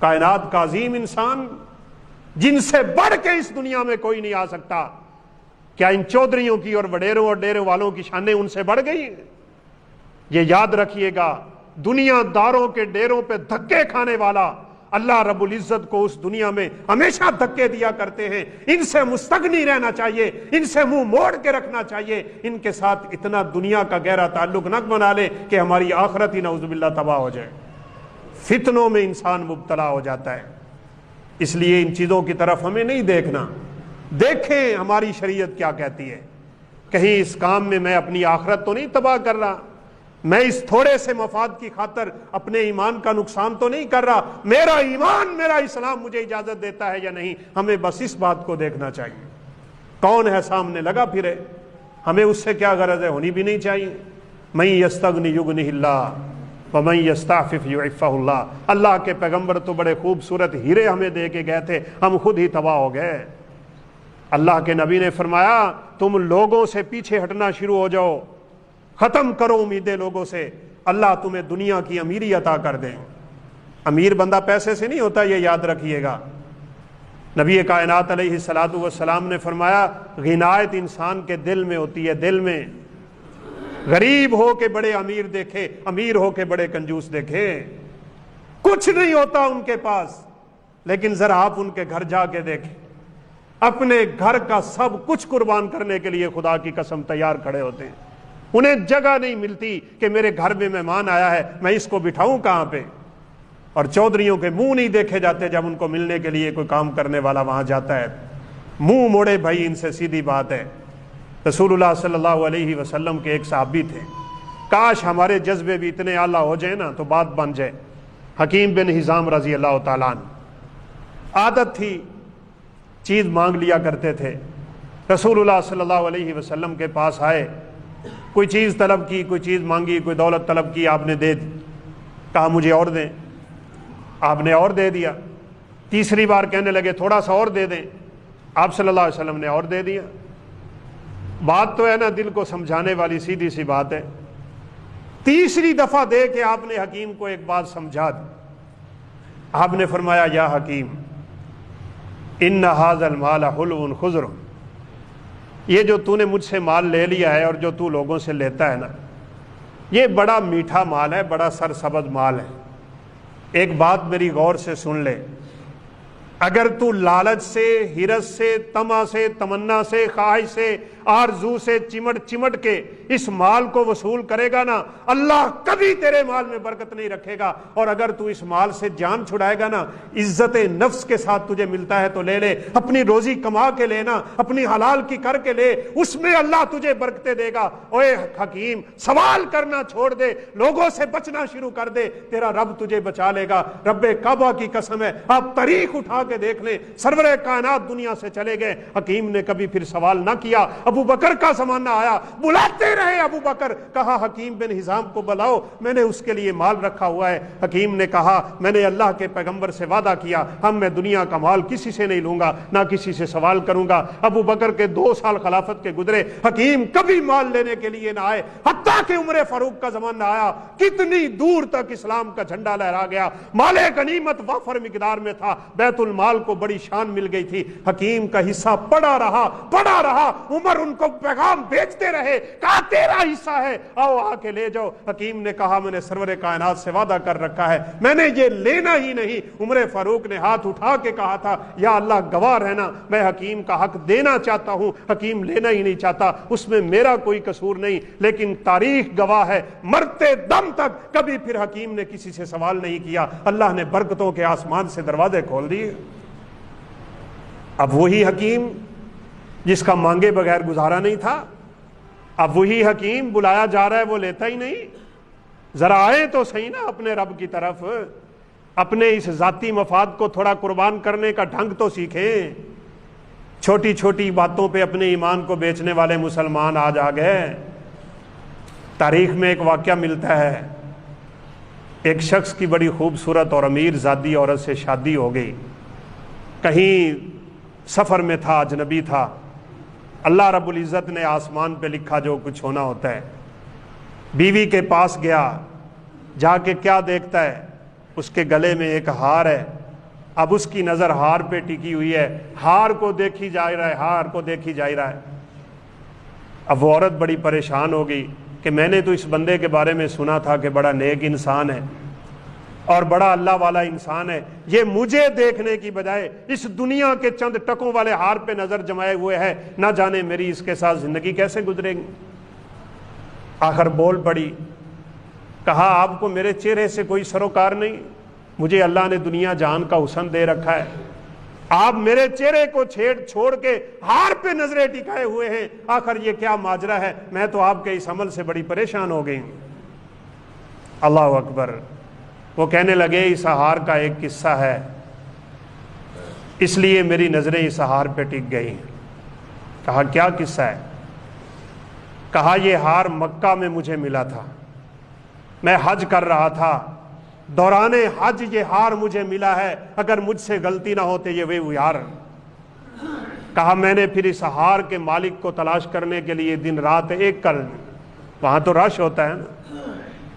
کائنات کا عظیم انسان جن سے بڑھ کے اس دنیا میں کوئی نہیں آ سکتا، کیا ان چودھریوں کی اور وڈیروں اور ڈیرے والوں کی شانیں ان سے بڑھ گئی ہیں؟ یہ یاد رکھیے گا، دنیا داروں کے ڈیروں پہ دھکے کھانے والا اللہ رب العزت کو اس دنیا میں ہمیشہ دھکے دیا کرتے ہیں، ان سے مستغنی رہنا چاہیے، ان سے منہ موڑ کے رکھنا چاہیے، ان کے ساتھ اتنا دنیا کا گہرا تعلق نہ بنا لے کہ ہماری آخرت ہی نعوذ باللہ تباہ ہو جائے۔ فتنوں میں انسان مبتلا ہو جاتا ہے، اس لیے ان چیزوں کی طرف ہمیں نہیں دیکھنا۔ دیکھیں ہماری شریعت کیا کہتی ہے، کہیں اس کام میں میں اپنی آخرت تو نہیں تباہ کر رہا، میں اس تھوڑے سے مفاد کی خاطر اپنے ایمان کا نقصان تو نہیں کر رہا، میرا ایمان، میرا اسلام مجھے اجازت دیتا ہے یا نہیں، ہمیں بس اس بات کو دیکھنا چاہیے۔ کون ہے سامنے لگا پھرے، ہمیں اس سے کیا غرض ہے، ہونی بھی نہیں چاہیے۔ من یستغنی یغنہ اللہ ومن یستعفف یعفہ اللہ، اللہ کے پیغمبر تو بڑے خوبصورت ہیرے ہمیں دے کے گئے تھے، ہم خود ہی تباہ ہو گئے۔ اللہ کے نبی نے فرمایا تم لوگوں سے پیچھے ہٹنا شروع ہو جاؤ، ختم کرو امیدیں لوگوں سے، اللہ تمہیں دنیا کی امیری عطا کر دیں۔ امیر بندہ پیسے سے نہیں ہوتا، یہ یاد رکھیے گا۔ نبی کائنات علیہ الصلوۃ والسلام نے فرمایا غنایت انسان کے دل میں ہوتی ہے، دل میں۔ غریب ہو کے بڑے امیر دیکھے، امیر ہو کے بڑے کنجوس دیکھے، کچھ نہیں ہوتا ان کے پاس، لیکن ذرا آپ ان کے گھر جا کے دیکھیں، اپنے گھر کا سب کچھ قربان کرنے کے لیے خدا کی قسم تیار کھڑے ہوتے ہیں۔ انہیں جگہ نہیں ملتی کہ میرے گھر میں مہمان آیا ہے، میں اس کو بٹھاؤں کہاں پہ؟ اور چودھریوں کے منہ نہیں دیکھے جاتے جب ان کو ملنے کے لیے کوئی کام کرنے والا وہاں جاتا ہے، منہ موڑے بھائی، ان سے سیدھی بات ہے۔ رسول اللہ صلی اللہ علیہ وسلم کے ایک صحابی تھے، کاش ہمارے جذبے بھی اتنے اعلیٰ ہو جائیں نا تو بات بن جائے۔ حکیم بن حزام رضی اللہ تعالیٰ عنہ، عادت تھی چیز مانگ لیا کرتے تھے، رسول اللہ صلی اللہ علیہ وسلم کے پاس آئے، کوئی چیز طلب کی، کوئی چیز مانگی، کوئی دولت طلب کی، آپ نے دے دی، کہا مجھے اور دیں، آپ نے اور دے دیا، تیسری بار کہنے لگے تھوڑا سا اور دے دیں، آپ صلی اللہ علیہ وسلم نے اور دے دیا۔ بات تو ہے نا دل کو سمجھانے والی، سیدھی سی بات ہے۔ تیسری دفعہ دے کے آپ نے حکیم کو ایک بات سمجھا دی، آپ نے فرمایا یا حکیم ان ھذا المال حلو خضر، یہ جو تو نے مجھ سے مال لے لیا ہے اور جو تو لوگوں سے لیتا ہے نا، یہ بڑا میٹھا مال ہے، بڑا سرسبز مال ہے۔ ایک بات میری غور سے سن لے، اگر تو لالچ سے، حرص سے، طمع سے، تمنا سے، خواہش سے، آرزو سے چمٹ کے اس مال کو وصول کرے گا نا، اللہ کبھی تیرے مال میں برکت نہیں رکھے گا۔ اور اگر تو اس مال سے جان چھڑائے گا نا، عزت نفس کے ساتھ تجھے ملتا ہے تو لے لے، اپنی روزی کما کے لینا، اپنی حلال کی کر کے لے، اس میں اللہ تجھے برکتیں دے گا۔ اوے حکیم، سوال کرنا چھوڑ دے، لوگوں سے بچنا شروع کر دے، تیرا رب تجھے بچا لے گا۔ رب کعبہ کی قسم ہے، آپ تاریخ اٹھا کے دیکھ لیں، سرور کائنات دنیا سے چلے گئے، حکیم نے کبھی پھر سوال نہ کیا۔ ابو بکر کا زمانہ آیا، بلاتے رہے ابو بکر، کہا حکیم بن حزام کو بلاؤ، میں نے اس کے لیے مال رکھا ہوا ہے۔ حکیم نے کہا میں نے اللہ کے پیغمبر سے وعدہ کیا، میں دنیا کا مال کسی سے نہیں لوں گا، نہ کسی سے سوال کروں گا۔ ابو بکر کے 2 سال خلافت کے گزرے، حکیم کبھی مال لینے کے لیے نہ آئے، حتیٰ کہ عمر فاروق کا زمانہ آیا، کتنی دور تک اسلام کا جھنڈا لہرا گیا، مال غنیمت وافر مقدار میں تھا، بیت المال کو بڑی شان مل گئی تھی، حکیم کا حصہ پڑا رہا۔ عمر ان کو پیغام بھیجتے رہے، کہا تیرا حصہ ہے، آؤ آ کے لے جاؤ۔ حکیم نے کہا میں نے سرور کائنات سے وعدہ کر رکھا ہے، میں نے یہ لینا ہی نہیں۔ عمر فاروق نے ہاتھ اٹھا کے کہا تھا یا اللہ گواہ رہنا، میں حکیم کا حق دینا چاہتا ہوں، حکیم لینا ہی نہیں چاہتا، اس میں میرا کوئی قصور نہیں، لیکن تاریخ گواہ ہے مرتے دم تک کبھی پھر حکیم نے کسی سے سوال نہیں کیا۔ اللہ نے برکتوں کے آسمان سے دروازے کھول دیے۔ اب وہی حکیم جس کا مانگے بغیر گزارا نہیں تھا، اب وہی حکیم بلایا جا رہا ہے وہ لیتا ہی نہیں۔ ذرا آئے تو صحیح نا اپنے رب کی طرف، اپنے اس ذاتی مفاد کو تھوڑا قربان کرنے کا ڈھنگ تو سیکھیں۔ چھوٹی چھوٹی باتوں پہ اپنے ایمان کو بیچنے والے مسلمان آج آ گئے۔ تاریخ میں ایک واقعہ ملتا ہے، ایک شخص کی بڑی خوبصورت اور امیر زادی عورت سے شادی ہو گئی، کہیں سفر میں تھا، اجنبی تھا، اللہ رب العزت نے آسمان پہ لکھا جو کچھ ہونا ہوتا ہے۔ بیوی کے پاس گیا، جا کے کیا دیکھتا ہے، اس کے گلے میں ایک ہار ہے۔ اب اس کی نظر ہار پہ ٹکی ہوئی ہے، ہار کو دیکھی جا رہا ہے، ہار کو دیکھی جا رہا ہے۔ اب وہ عورت بڑی پریشان ہو گئی کہ میں نے تو اس بندے کے بارے میں سنا تھا کہ بڑا نیک انسان ہے اور بڑا اللہ والا انسان ہے، یہ مجھے دیکھنے کی بجائے اس دنیا کے چند ٹکوں والے ہار پہ نظر جمائے ہوئے ہے، نہ جانے میری اس کے ساتھ زندگی کیسے گزرے گی۔ آخر بول پڑی، کہا آپ کو میرے چہرے سے کوئی سروکار نہیں، مجھے اللہ نے دنیا جان کا حسن دے رکھا ہے، آپ میرے چہرے کو چھوڑ کے ہار پہ نظریں ٹکائے ہوئے ہیں، آخر یہ کیا ماجرا ہے، میں تو آپ کے اس عمل سے بڑی پریشان ہو گئی۔ اللہ اکبر۔ وہ کہنے لگے اس ہار کا ایک قصہ ہے، اس لیے میری نظریں اس ہار پہ ٹک گئی۔ کہا کیا قصہ ہے؟ کہا یہ ہار مکہ میں مجھے ملا تھا، میں حج کر رہا تھا، دوران حج یہ ہار مجھے ملا ہے، اگر مجھ سے غلطی نہ ہوتے یہ وہی ہار۔ کہا میں نے پھر اس ہار کے مالک کو تلاش کرنے کے لیے دن رات ایک کر، وہاں تو رش ہوتا ہے نا،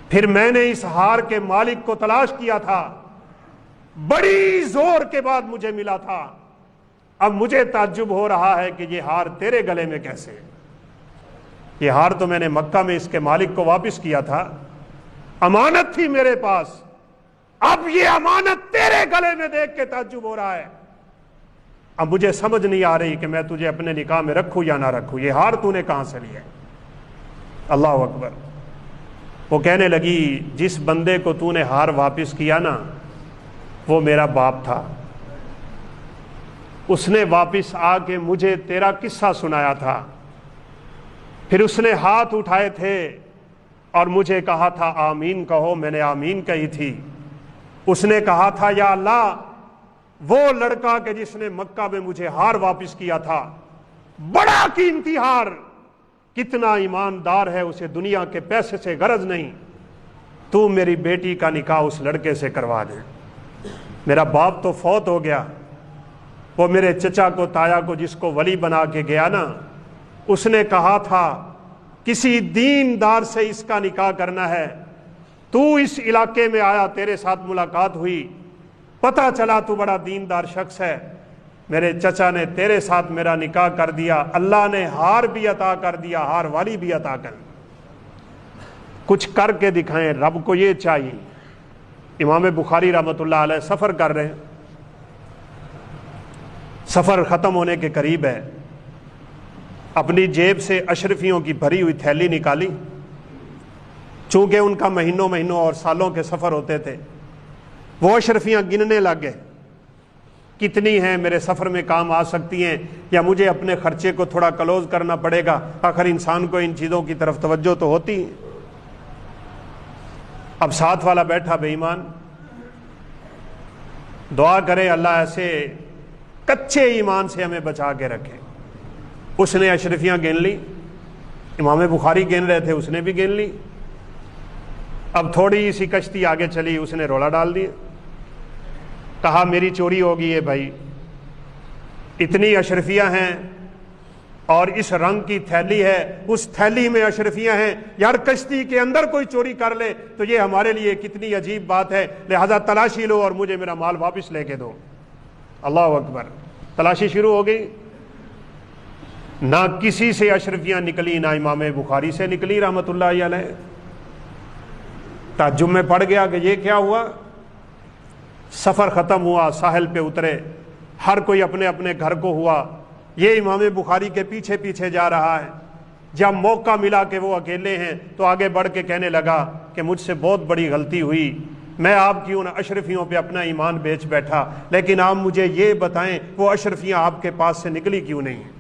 پھر میں نے اس ہار کے مالک کو تلاش کیا تھا، بڑی زور کے بعد مجھے ملا تھا، اب مجھے تعجب ہو رہا ہے کہ یہ ہار تیرے گلے میں کیسے؟ یہ ہار تو میں نے مکہ میں اس کے مالک کو واپس کیا تھا، امانت تھی میرے پاس، اب یہ امانت تیرے گلے میں دیکھ کے تعجب ہو رہا ہے، اب مجھے سمجھ نہیں آ رہی کہ میں تجھے اپنے نکاح میں رکھوں یا نہ رکھوں، یہ ہار تو نے کہاں سے لیا؟ اللہ اکبر۔ وہ کہنے لگی جس بندے کو تو نے ہار واپس کیا نا وہ میرا باپ تھا، اس نے واپس آ کے مجھے تیرا قصہ سنایا تھا، پھر اس نے ہاتھ اٹھائے تھے اور مجھے کہا تھا آمین کہو، میں نے آمین کہی تھی، اس نے کہا تھا یا اللہ وہ لڑکا کہ جس نے مکہ میں مجھے ہار واپس کیا تھا، بڑا قیمتی ہار، کتنا ایماندار ہے، اسے دنیا کے پیسے سے غرض نہیں، تو میری بیٹی کا نکاح اس لڑکے سے کروا دے۔ میرا باپ تو فوت ہو گیا، وہ میرے چچا کو تایا کو جس کو ولی بنا کے گیا نا، اس نے کہا تھا کسی دیندار سے اس کا نکاح کرنا ہے، تو اس علاقے میں آیا، تیرے ساتھ ملاقات ہوئی، پتہ چلا تو بڑا دیندار شخص ہے، میرے چچا نے تیرے ساتھ میرا نکاح کر دیا، اللہ نے ہار بھی عطا کر دیا، ہار والی بھی عطا کر دی۔ کچھ کر کے دکھائیں، رب کو یہ چاہیے۔ امام بخاری رحمۃ اللہ علیہ سفر کر رہے ہیں، سفر ختم ہونے کے قریب ہے، اپنی جیب سے اشرفیوں کی بھری ہوئی تھیلی نکالی، چونکہ ان کا مہینوں اور سالوں کے سفر ہوتے تھے، وہ اشرفیاں گننے لگ گئے، کتنی ہیں میرے سفر میں کام آ سکتی ہیں، یا مجھے اپنے خرچے کو تھوڑا کلوز کرنا پڑے گا، آخر انسان کو ان چیزوں کی طرف توجہ تو ہوتی ہے۔ اب ساتھ والا بیٹھا بے ایمان، دعا کرے اللہ ایسے کچے ایمان سے ہمیں بچا کے رکھے۔ اس نے اشرفیاں گن لی، امام بخاری گن رہے تھے، اس نے بھی گن لی۔ اب تھوڑی سی کشتی آگے چلی، اس نے رولا ڈال دیا، کہا میری چوری ہو گئی ہے بھائی، اتنی اشرفیاں ہیں اور اس رنگ کی تھیلی ہے، اس تھیلی میں اشرفیاں ہیں، یار کشتی کے اندر کوئی چوری کر لے تو یہ ہمارے لیے کتنی عجیب بات ہے، لہذا تلاشی لو اور مجھے میرا مال واپس لے کے دو۔ اللہ اکبر۔ تلاشی شروع ہو گئی، نہ کسی سے اشرفیاں نکلی، نہ امام بخاری سے نکلی رحمۃ اللہ علیہ۔ تعجب میں پڑ گیا کہ یہ کیا ہوا۔ سفر ختم ہوا، ساحل پہ اترے، ہر کوئی اپنے اپنے گھر کو ہوا، یہ امام بخاری کے پیچھے پیچھے جا رہا ہے۔ جب موقع ملا کہ وہ اکیلے ہیں تو آگے بڑھ کے کہنے لگا کہ مجھ سے بہت بڑی غلطی ہوئی، میں آپ کیوں نہ اشرفیوں پہ اپنا ایمان بیچ بیٹھا، لیکن آپ مجھے یہ بتائیں وہ اشرفیاں آپ کے پاس سے نکلی کیوں نہیں ہیں؟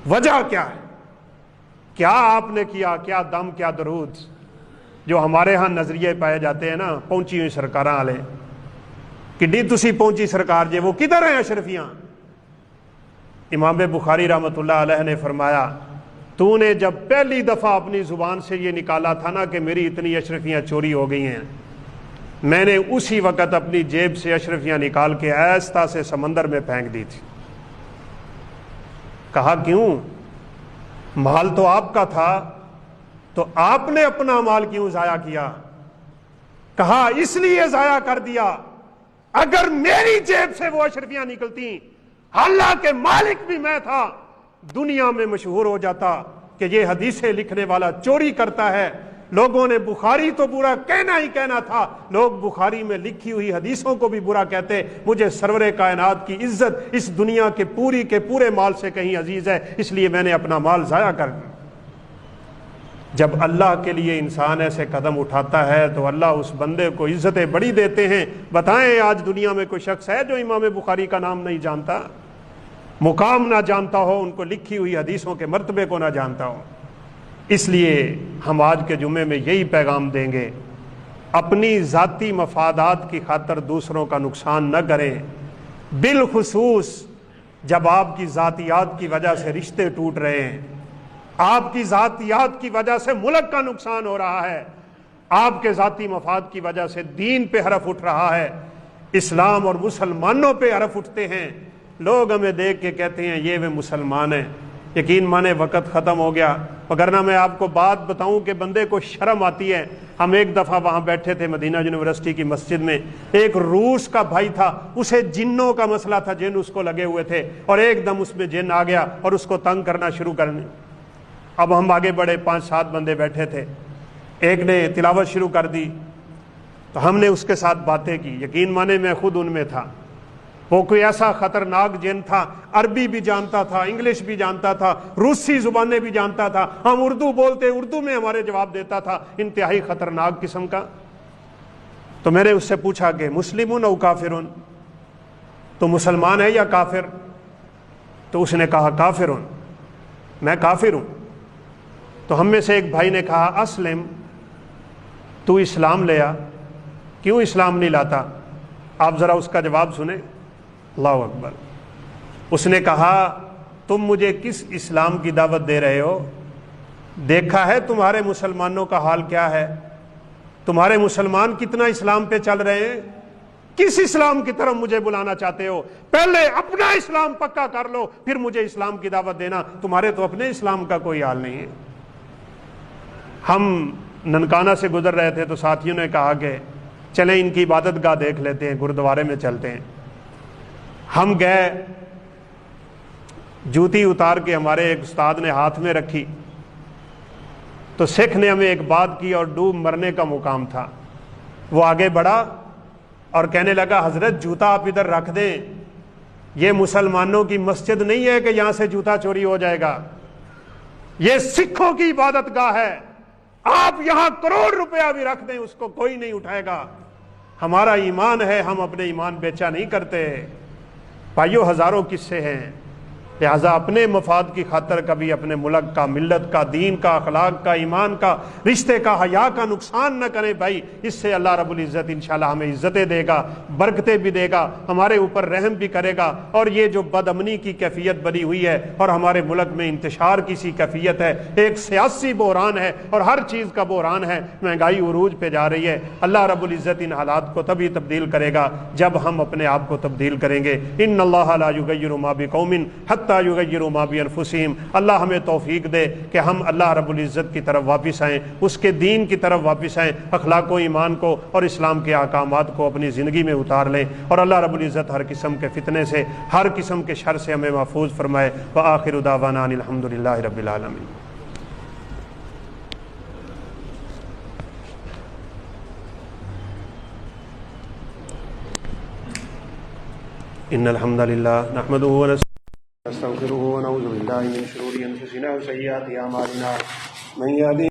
وجہ کیا ہے؟ کیا آپ نے کیا؟ کیا دم، کیا درود جو ہمارے ہاں نظریے پائے جاتے ہیں نا، پہنچی ہوئی سرکاراں والے، کڈی تسی پہنچی سرکار جے، وہ کدھر ہیں اشرفیاں؟ امام بخاری رحمۃ اللہ علیہ نے فرمایا تو نے جب پہلی دفعہ اپنی زبان سے یہ نکالا تھا نا کہ میری اتنی اشرفیاں چوری ہو گئی ہیں، میں نے اسی وقت اپنی جیب سے اشرفیاں نکال کے آہستہ سے سمندر میں پھینک دی تھی۔ کہا کیوں؟ مال تو آپ کا تھا، تو آپ نے اپنا مال کیوں ضائع کیا؟ کہا اس لیے ضائع کر دیا، اگر میری جیب سے وہ اشرفیاں نکلتی، حالانکہ مالک بھی میں تھا، دنیا میں مشہور ہو جاتا کہ یہ حدیثیں لکھنے والا چوری کرتا ہے، لوگوں نے بخاری تو برا کہنا ہی کہنا تھا، لوگ بخاری میں لکھی ہوئی حدیثوں کو بھی برا کہتے، مجھے سرور کائنات کی عزت اس دنیا کے پورے مال سے کہیں عزیز ہے، اس لیے میں نے اپنا مال ضائع کر دیا۔ جب اللہ کے لیے انسان ایسے قدم اٹھاتا ہے تو اللہ اس بندے کو عزتیں بڑی دیتے ہیں۔ بتائیں آج دنیا میں کوئی شخص ہے جو امام بخاری کا نام نہیں جانتا، مقام نہ جانتا ہو، ان کو لکھی ہوئی حدیثوں کے مرتبے کو نہ جانتا ہو؟ اس لیے ہم آج کے جمعے میں یہی پیغام دیں گے، اپنی ذاتی مفادات کی خاطر دوسروں کا نقصان نہ کریں، بالخصوص جب آپ کی ذاتیات کی وجہ سے رشتے ٹوٹ رہے ہیں، آپ کی ذاتیات کی وجہ سے ملک کا نقصان ہو رہا ہے، آپ کے ذاتی مفاد کی وجہ سے دین پہ حرف اٹھ رہا ہے، اسلام اور مسلمانوں پہ حرف اٹھتے ہیں، لوگ ہمیں دیکھ کے کہتے ہیں یہ وہ مسلمان ہیں۔ یقین مانے وقت ختم ہو گیا، وگرنہ میں آپ کو بات بتاؤں کہ بندے کو شرم آتی ہے۔ ہم ایک دفعہ وہاں بیٹھے تھے مدینہ یونیورسٹی کی مسجد میں، ایک روس کا بھائی تھا، اسے جنوں کا مسئلہ تھا، جن اس کو لگے ہوئے تھے، اور ایک دم اس میں جن آ گیا اور اس کو تنگ کرنا شروع کرنے۔ اب ہم آگے بڑھے، 5-7 بندے بیٹھے تھے، ایک نے تلاوت شروع کر دی تو ہم نے اس کے ساتھ باتیں کی، یقین مانے میں خود ان میں تھا۔ وہ کوئی ایسا خطرناک جن تھا، عربی بھی جانتا تھا، انگلش بھی جانتا تھا، روسی زبانیں بھی جانتا تھا، ہم اردو بولتے، اردو میں ہمارے جواب دیتا تھا، انتہائی خطرناک قسم کا۔ تو میں نے اس سے پوچھا کہ مسلمون او کافرون، تو مسلمان ہے یا کافر؟ تو اس نے کہا کافرون، میں کافر ہوں۔ تو ہم میں سے ایک بھائی نے کہا اسلم، تو اسلام لے آ، کیوں اسلام نہیں لاتا؟ آپ ذرا اس کا جواب سنیں۔ اللہ اکبر۔ اس نے کہا تم مجھے کس اسلام کی دعوت دے رہے ہو؟ دیکھا ہے تمہارے مسلمانوں کا حال کیا ہے؟ تمہارے مسلمان کتنا اسلام پہ چل رہے ہیں، کس اسلام کی طرف مجھے بلانا چاہتے ہو؟ پہلے اپنا اسلام پکا کر لو، پھر مجھے اسلام کی دعوت دینا، تمہارے تو اپنے اسلام کا کوئی حال نہیں ہے۔ ہم ننکانہ سے گزر رہے تھے تو ساتھیوں نے کہا کہ چلیں ان کی عبادت گاہ دیکھ لیتے ہیں، گردوارے میں چلتے ہیں۔ ہم گئے، جوتی اتار کے ہمارے ایک استاد نے ہاتھ میں رکھی تو سکھ نے ہمیں ایک بات کی اور ڈوب مرنے کا مقام تھا۔ وہ آگے بڑھا اور کہنے لگا حضرت جوتا آپ ادھر رکھ دیں، یہ مسلمانوں کی مسجد نہیں ہے کہ یہاں سے جوتا چوری ہو جائے گا، یہ سکھوں کی عبادت گاہ ہے، آپ یہاں کروڑ روپیہ بھی رکھ دیں اس کو کوئی نہیں اٹھائے گا، ہمارا ایمان ہے، ہم اپنے ایمان بیچا نہیں کرتے۔ بھائیو ہزاروں قصے ہیں، لہٰذا اپنے مفاد کی خاطر کبھی اپنے ملک کا، ملت کا، دین کا، اخلاق کا، ایمان کا، رشتے کا، حیا کا نقصان نہ کریں بھائی۔ اس سے اللہ رب العزت انشاءاللہ ہمیں عزتیں دے گا، برکتیں بھی دے گا، ہمارے اوپر رحم بھی کرے گا۔ اور یہ جو بد امنی کی کیفیت بنی ہوئی ہے اور ہمارے ملک میں انتشار کی سی کیفیت ہے، ایک سیاسی بحران ہے اور ہر چیز کا بحران ہے، مہنگائی عروج پہ جا رہی ہے، اللہ رب العزت ان حالات کو تبھی تبدیل کرے گا جب ہم اپنے آپ کو تبدیل کریں گے۔ ان اللہ لا یغیر ما بقوم حتی یغیروا ما بانفسہم۔ اللہ ہمیں توفیق دے کہ ہم اللہ رب العزت کی طرف واپس آئیں، اس کے دین کی طرف واپس آئیں، اخلاق و ایمان کو اور اسلام کے احکامات کو اپنی زندگی میں اتار لیں، اور اللہ رب العزت ہر قسم کے فتنے سے، ہر قسم کے شر سے ہمیں محفوظ فرمائے۔ وآخر دعوانا ان الحمد للہ رب العالمین۔ ان الحمد للہ نحمده ونستغفره ونعوذ باللہ من شرور انفسنا وسیئات اعمالنا من یهده